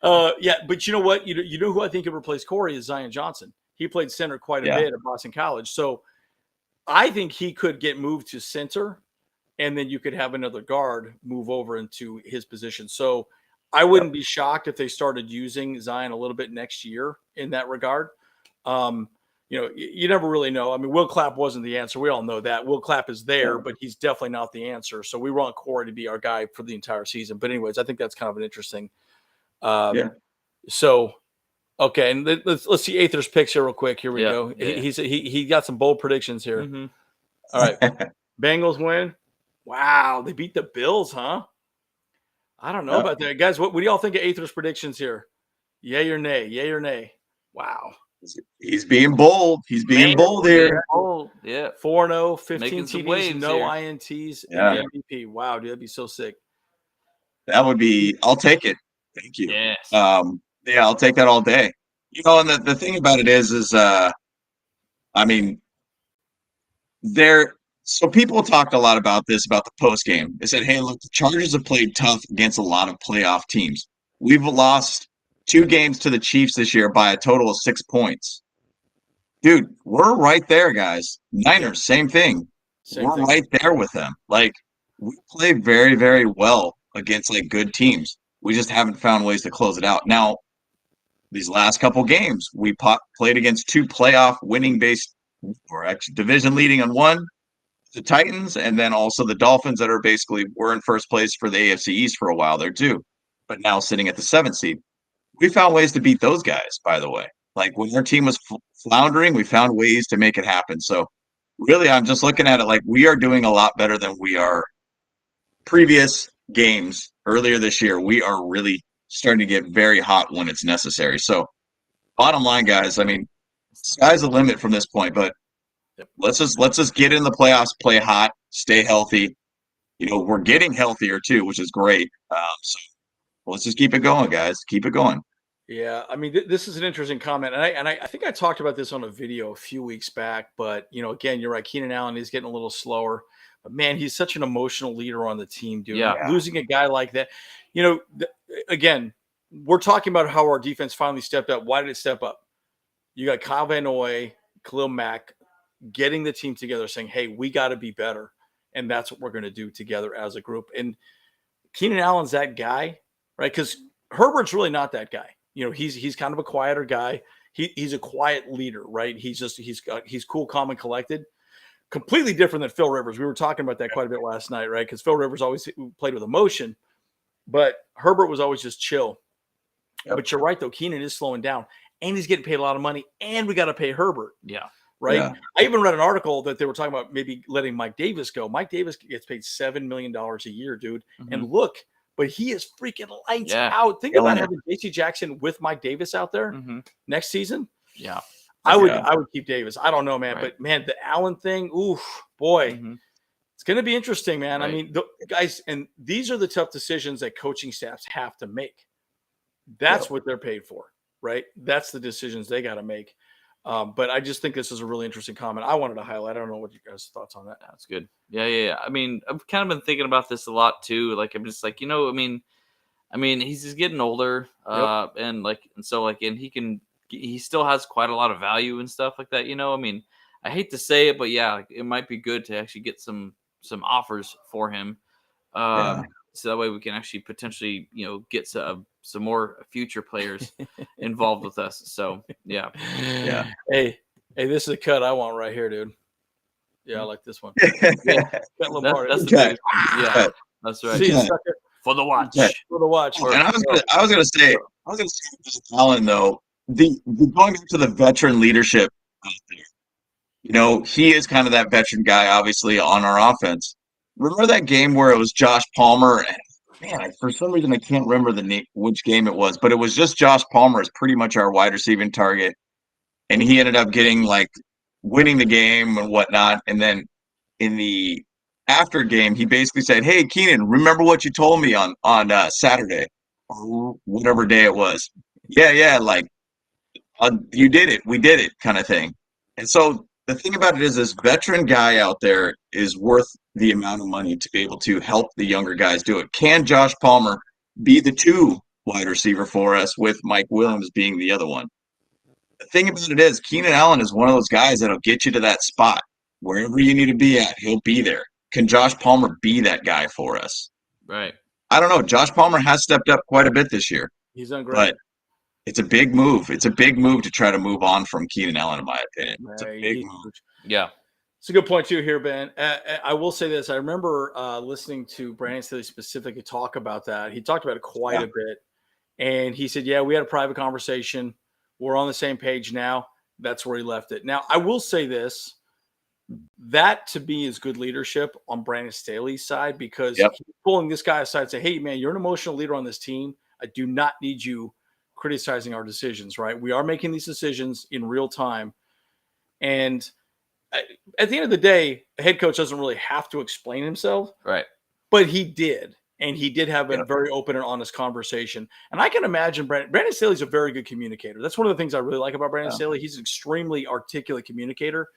But you know what? You know who I think could replace Corey is Zion Johnson. He played center quite a bit at Boston College, so I think he could get moved to center, and then you could have another guard move over into his position. So I wouldn't be shocked if they started using Zion a little bit next year in that regard. You never really know. I mean, Will Clapp wasn't the answer. We all know that. Will Clapp is there, but he's definitely not the answer. So we want Corey to be our guy for the entire season. But anyways, I think that's kind of an interesting. So, okay, and let's see Aether's picks here real quick. Here we go. Yeah. He got some bold predictions here. Mm-hmm. All right, Bengals win. Wow, they beat the Bills, huh? I don't know about that, guys. What do y'all think of Aether's predictions here? Yay or nay? Yay or nay? Wow. He's being bold. He's being bold here. Yeah. 4-0, 15 TDs, no here. INTs, and MVP. Wow, dude, that'd be so sick. That would be – I'll take it. Thank you. Yes. I'll take that all day. And the thing about it is I mean, so people talked a lot about this, about the post game. They said, hey, look, the Chargers have played tough against a lot of playoff teams. We've lost 2 games to the Chiefs this year by a total of 6 points. Dude, we're right there, guys. Niners, same thing. We're right there with them. Like, we play very, very well against, good teams. We just haven't found ways to close it out. Now, these last couple games, we played against 2 playoff winning-based, or actually division leading on one, the Titans, and then also the Dolphins that are were in first place for the AFC East for a while there, too, but now sitting at the 7th seed. We found ways to beat those guys, by the way. Like, when our team was floundering, we found ways to make it happen. So, really, I'm just looking at it like we are doing a lot better than we are previous games earlier this year. We are really starting to get very hot when it's necessary. So, bottom line, guys, I mean, sky's the limit from this point. But let's just get in the playoffs, play hot, stay healthy. We're getting healthier, too, which is great. So let's just keep it going, guys. Keep it going. Yeah, I mean, this is an interesting comment, and I think I talked about this on a video a few weeks back. But again, you're right. Keenan Allen is getting a little slower, but man, he's such an emotional leader on the team, dude. Yeah. Losing a guy like that, again, we're talking about how our defense finally stepped up. Why did it step up? You got Kyle Van Noy, Khalil Mack getting the team together, saying, "Hey, we got to be better," and that's what we're going to do together as a group. And Keenan Allen's that guy, right? Because Herbert's really not that guy. He's kind of a quieter guy. He's a quiet leader, right? He's cool, calm, and collected. Completely different than Phil Rivers. We were talking about that quite a bit last night, right? Because Phil Rivers always played with emotion, but Herbert was always just chill. Yep. But you're right, though. Keenan is slowing down, and he's getting paid a lot of money, and we got to pay Herbert. Yeah. Right. Yeah. I even read an article that they were talking about maybe letting Mike Davis go. Mike Davis gets paid $7 million a year, dude. Mm-hmm. And look, but he is freaking lights out. Think about having JC Jackson with Mike Davis out there next season. Yeah. I would keep Davis. I don't know, man. Right. But man, the Allen thing, oof, boy. It's going to be interesting, man. Right. I mean, guys, and these are the tough decisions that coaching staffs have to make. That's what they're paid for, right? That's the decisions they got to make. But I just think this is a really interesting comment. I wanted to highlight. I don't know what you guys' thoughts on that. That's good. Yeah. I mean, I've kind of been thinking about this a lot too. Like, I'm just like, I mean, he's just getting older, and he still has quite a lot of value and stuff like that. I mean, I hate to say it, but yeah, it might be good to actually get some offers for him. So that way we can actually potentially, get some more future players involved with us. So yeah. Hey, this is a cut I want right here, dude. Yeah, I like this one. That's the biggest one. Yeah, that's right. See you, sucker. For the watch. For the watch. And I was gonna say Allen though, the going back to the veteran leadership out there. He is kind of that veteran guy, obviously, on our offense. Remember that game where it was Josh Palmer? And man, for some reason I can't remember which game it was, but it was just Josh Palmer as pretty much our wide receiving target, and he ended up getting winning the game and whatnot. And then in the after game, he basically said, "Hey, Keenan, remember what you told me on Saturday or whatever day it was? Yeah, you did it, we did it," kind of thing. And so the thing about it is, this veteran guy out there is worth the amount of money to be able to help the younger guys do it. Can Josh Palmer be the 2 wide receiver for us with Mike Williams being the other one? The thing about it is, Keenan Allen is one of those guys that'll get you to that spot. Wherever you need to be at, he'll be there. Can Josh Palmer be that guy for us? Right. I don't know. Josh Palmer has stepped up quite a bit this year. He's done great. But it's a big move. It's a big move to try to move on from Keenan Allen, in my opinion. It's a big move. Yeah. It's a good point, too, here, Ben. I will say this. I remember listening to Brandon Staley specifically talk about that. He talked about it quite a bit. And he said, we had a private conversation. We're on the same page now. That's where he left it. Now, I will say this. That, to me, is good leadership on Brandon Staley's side, because he's pulling this guy aside and say, "Hey, man, you're an emotional leader on this team. I do not need you criticizing our decisions," right? We are making these decisions in real time. And at the end of the day, a head coach doesn't really have to explain himself. Right. But he did. And he did have a very open and honest conversation. And I can imagine Brandon Staley's a very good communicator. That's one of the things I really like about Brandon Staley. He's an extremely articulate communicator.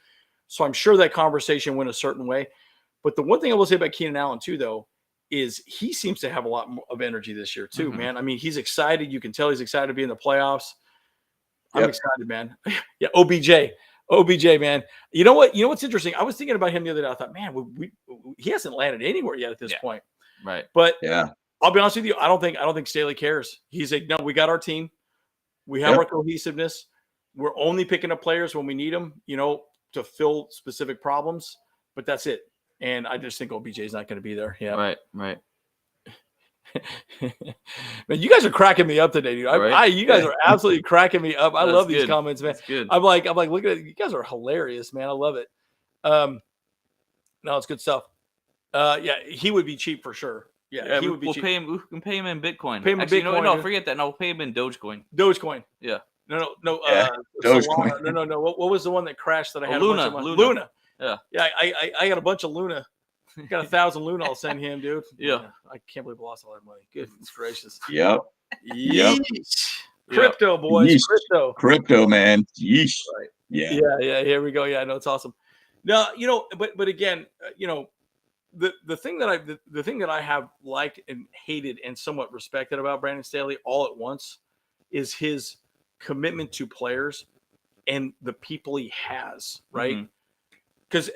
So I'm sure that conversation went a certain way. But the one thing I will say about Keenan Allen, too, though, is he seems to have a lot of energy this year, too, man. I mean, he's excited. You can tell he's excited to be in the playoffs. I'm excited, man. OBJ, man. You know what? You know what's interesting? I was thinking about him the other day. I thought, man, he hasn't landed anywhere yet at this point. Right. But I'll be honest with you. I don't think Staley cares. He's like, no, we got our team. We have our cohesiveness. We're only picking up players when we need them, to fill specific problems. But that's it. And I just think OBJ is not going to be there. Yeah. Right. Man, you guys are cracking me up today, dude. You guys are absolutely cracking me up. I love these comments, man. That's good. I'm like, look at it. You guys are hilarious, man. I love it. No, it's good stuff. He would be cheap for sure. Yeah, he would be cheap. Pay him. We can pay him in Bitcoin. Pay him in Bitcoin. No, forget that. No, we'll pay him in Dogecoin. Yeah. No. Dogecoin. No. What was the one that crashed that I had? Luna. Yeah. I got a bunch of Luna. Got 1,000 Luna. I'll send him, dude. Yeah. I can't believe I lost all that money. Goodness gracious. Yep. Crypto, boys. Yeesh. Crypto. Crypto, man. Yeesh. Right. Yeah. Yeah. Here we go. Yeah, I know it's awesome. No, but again, the thing that the thing that I have liked and hated and somewhat respected about Brandon Staley all at once is his commitment to players and the people he has, right? Because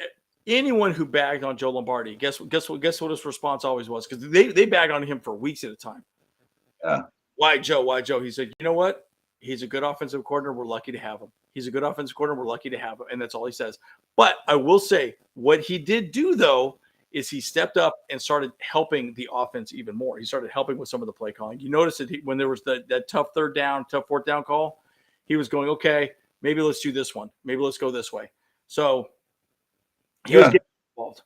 anyone who bagged on Joe Lombardi, guess what his response always was? Because they bag on him for weeks at a time. Yeah. Why Joe? Why Joe? He said, you know what? He's a good offensive coordinator. We're lucky to have him. He's a good offensive coordinator. We're lucky to have him. And that's all he says. But I will say what he did do, though, is he stepped up and started helping the offense even more. He started helping with some of the play calling. You notice that when there was that tough fourth down call, he was going, okay, maybe let's do this one. Maybe let's go this way. So he was getting involved.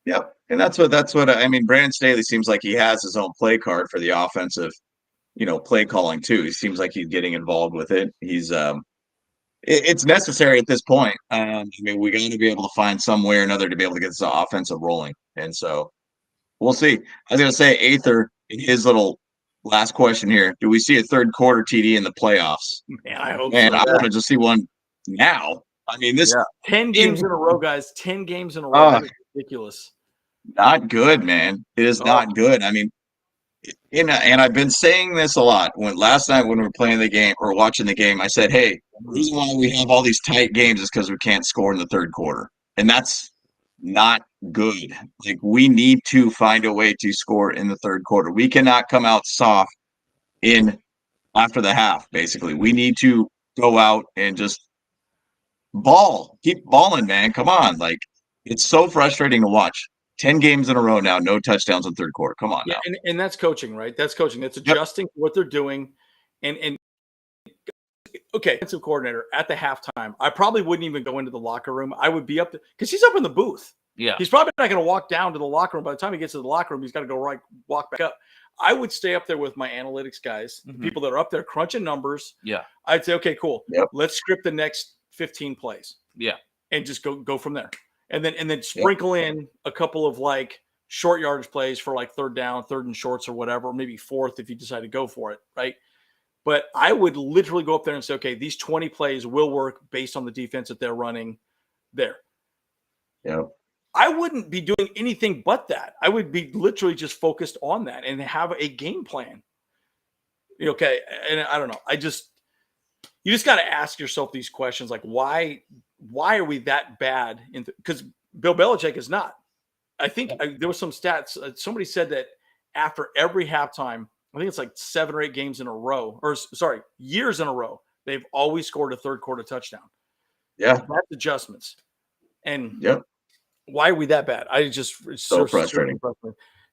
Yep. And that's what I mean. Brandon Staley seems like he has his own play card for the offensive, play calling too. He seems like he's getting involved with it. He's it's necessary at this point. I mean, we got to be able to find some way or another to be able to get this offensive rolling. And so we'll see. I was going to say, Aether, in his little last question here, do we see a third quarter TD in the playoffs? Man, I hope and so. I want to just see one now. I mean, this 10 games in a row, guys. 10 games in a row. That is ridiculous. Not good, man. It is not good. I mean, and I've been saying this a lot. Last night when we were playing the game or watching the game, I said, hey, the reason why we have all these tight games is because we can't score in the third quarter. And that's not good. Like, we need to find a way to score in the third quarter. We cannot come out soft after the half, basically. We need to go out and just keep balling, man. Come on. Like, it's so frustrating to watch. 10 games in a row now, no touchdowns in third quarter. Come on now. And that's coaching, right? That's coaching. That's adjusting what they're doing. And okay, defensive coordinator at the halftime, I probably wouldn't even go into the locker room. I would be up there because he's up in the booth. Yeah. He's probably not going to walk down to the locker room. By the time he gets to the locker room, he's got to go walk back up. I would stay up there with my analytics guys, the people that are up there crunching numbers. Yeah. I'd say, okay, cool. Yep. Let's script the next 15 plays. Yeah. And just go from there. And then sprinkle in a couple of like short yardage plays for like third down, third and shorts or whatever, or maybe fourth if you decide to go for it, right? But I would literally go up there and say, okay, these 20 plays will work based on the defense that they're running there. Yeah. I wouldn't be doing anything but that. I would be literally just focused on that and have a game plan. Okay. And I don't know. You just got to ask yourself these questions. Like, why are we that bad? Because Bill Belichick is not. I think there was some stats. Somebody said that after every halftime, I think it's like 7 or 8 games in a row, years in a row, they've always scored a third quarter touchdown. Yeah. That's adjustments. And why are we that bad? It's so frustrating.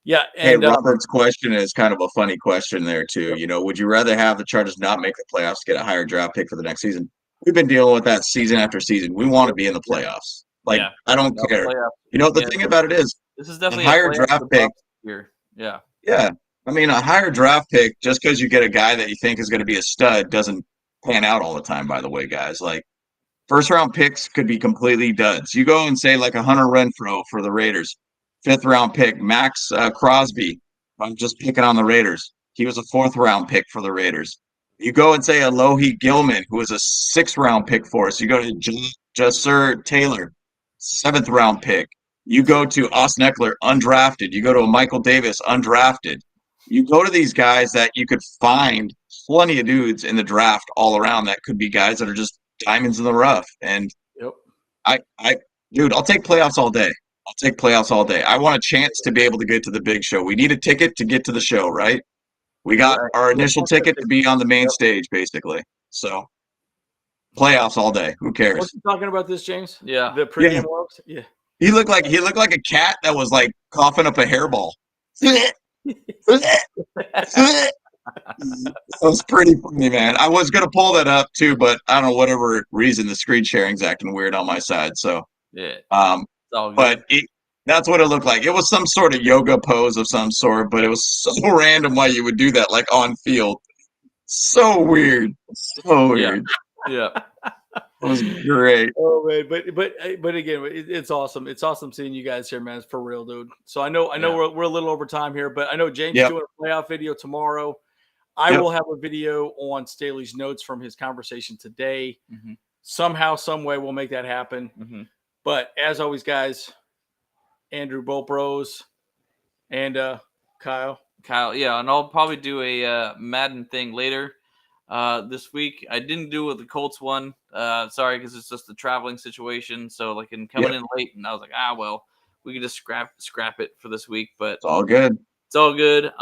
Yeah. And Robert's question is kind of a funny question there too. Would you rather have the Chargers not make the playoffs, get a higher draft pick for the next season? We've been dealing with that season after season. We want to be in the playoffs. Like, I don't care. The thing about it is, this is definitely a higher draft pick here. Yeah. Yeah. I mean, a higher draft pick, just because you get a guy that you think is going to be a stud, doesn't pan out all the time, by the way, guys. Like, first round picks could be completely duds. You go and say like a Hunter Renfrow for the Raiders, 5th round pick, Max Crosby. I'm just picking on the Raiders. He was a 4th round pick for the Raiders. You go and say Alohi Gilman, who was a 6th round pick for us. You go to Jasser Taylor, 7th round pick. You go to Austin Eckler, undrafted. You go to a Michael Davis, undrafted. You go to these guys that you could find plenty of dudes in the draft all around that could be guys that are just diamonds in the rough. And dude, I'll take playoffs all day. I want a chance to be able to get to the big show. We need a ticket to get to the show, right? We got our initial ticket to be on the main stage, basically. So playoffs all day. Who cares? What you talking about this, James? Yeah. The pregame warm-ups? Yeah. He looked like a cat that was like coughing up a hairball. That was pretty funny, man. I was gonna pull that up too, but I don't know, whatever reason the screen sharing's acting weird on my side. So but that's what it looked like. It was some sort of yoga pose of some sort, but it was so random why you would do that, like on field. So weird. So weird. Yeah. It was great. Oh man, but again, it's awesome. It's awesome seeing you guys here, man. It's for real, dude. So I know we're a little over time here, but I know James is doing a playoff video tomorrow. I will have a video on Staley's notes from his conversation today. Somehow, some way, we'll make that happen. But as always, guys, Andrew, Bolt Bros, and Kyle, yeah, and I'll probably do a Madden thing later this week. I didn't do it with the Colts one. Sorry, because it's just the traveling situation. So like, in coming in late, and I was like, well, we can just scrap it for this week. But it's all good. It's all good.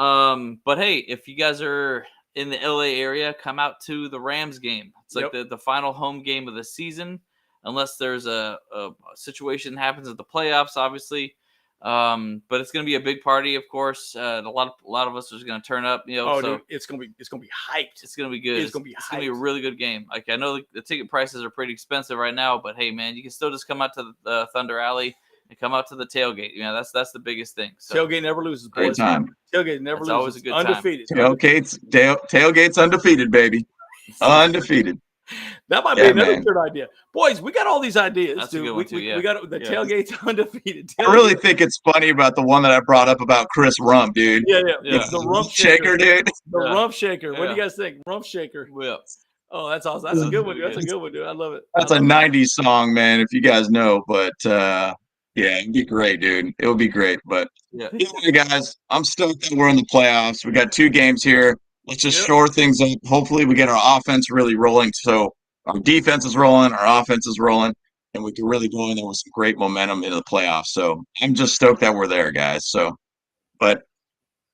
But hey, if you guys are in the LA area, come out to the Rams game. It's like the final home game of the season, unless there's a situation that happens at the playoffs, obviously. But it's going to be a big party, of course. A lot of us are going to turn up. Dude, it's going to be hyped. It's going to be good. It's going to be a really good game. Like, I know the ticket prices are pretty expensive right now, but hey, man, you can still just come out to the Thunder Alley and come out to the tailgate. That's the biggest thing. So, tailgate never loses. Great time. Tailgate never loses. Always a good undefeated. time. Tailgate's undefeated, baby. Undefeated. That might be another good idea. Boys, we got all these ideas. That's dude. A good one too, we got the tailgate's undefeated. I really think it's funny about the one that I brought up about Chris Rump, dude. Yeah. The rump shaker, dude. The rump shaker. What do you guys think? Rump shaker. Yeah. Oh, that's awesome. That's a good one. That's a good one, dude. I love it. That's a 90s song, man, if you guys know. But yeah, it'd be great, dude. It would be great. But anyway, guys, I'm stoked that we're in the playoffs. We got 2 games here. Let's just shore things up. Hopefully we get our offense really rolling. So our defense is rolling, our offense is rolling, and we can really go in there with some great momentum into the playoffs. So I'm just stoked that we're there, guys. So, but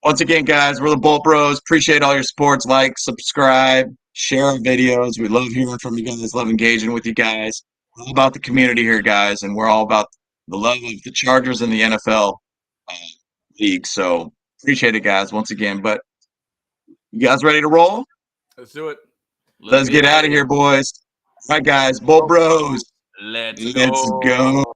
once again, guys, we're the Bolt Bros. Appreciate all your supports. Like, subscribe, share our videos. We love hearing from you guys. Love engaging with you guys. We're all about the community here, guys, and we're all about the love of the Chargers and the NFL league. So appreciate it, guys, once again. But you guys ready to roll? Let's do it. Let's get out of here, boys. All right, guys. Bolt Bros. Let's go.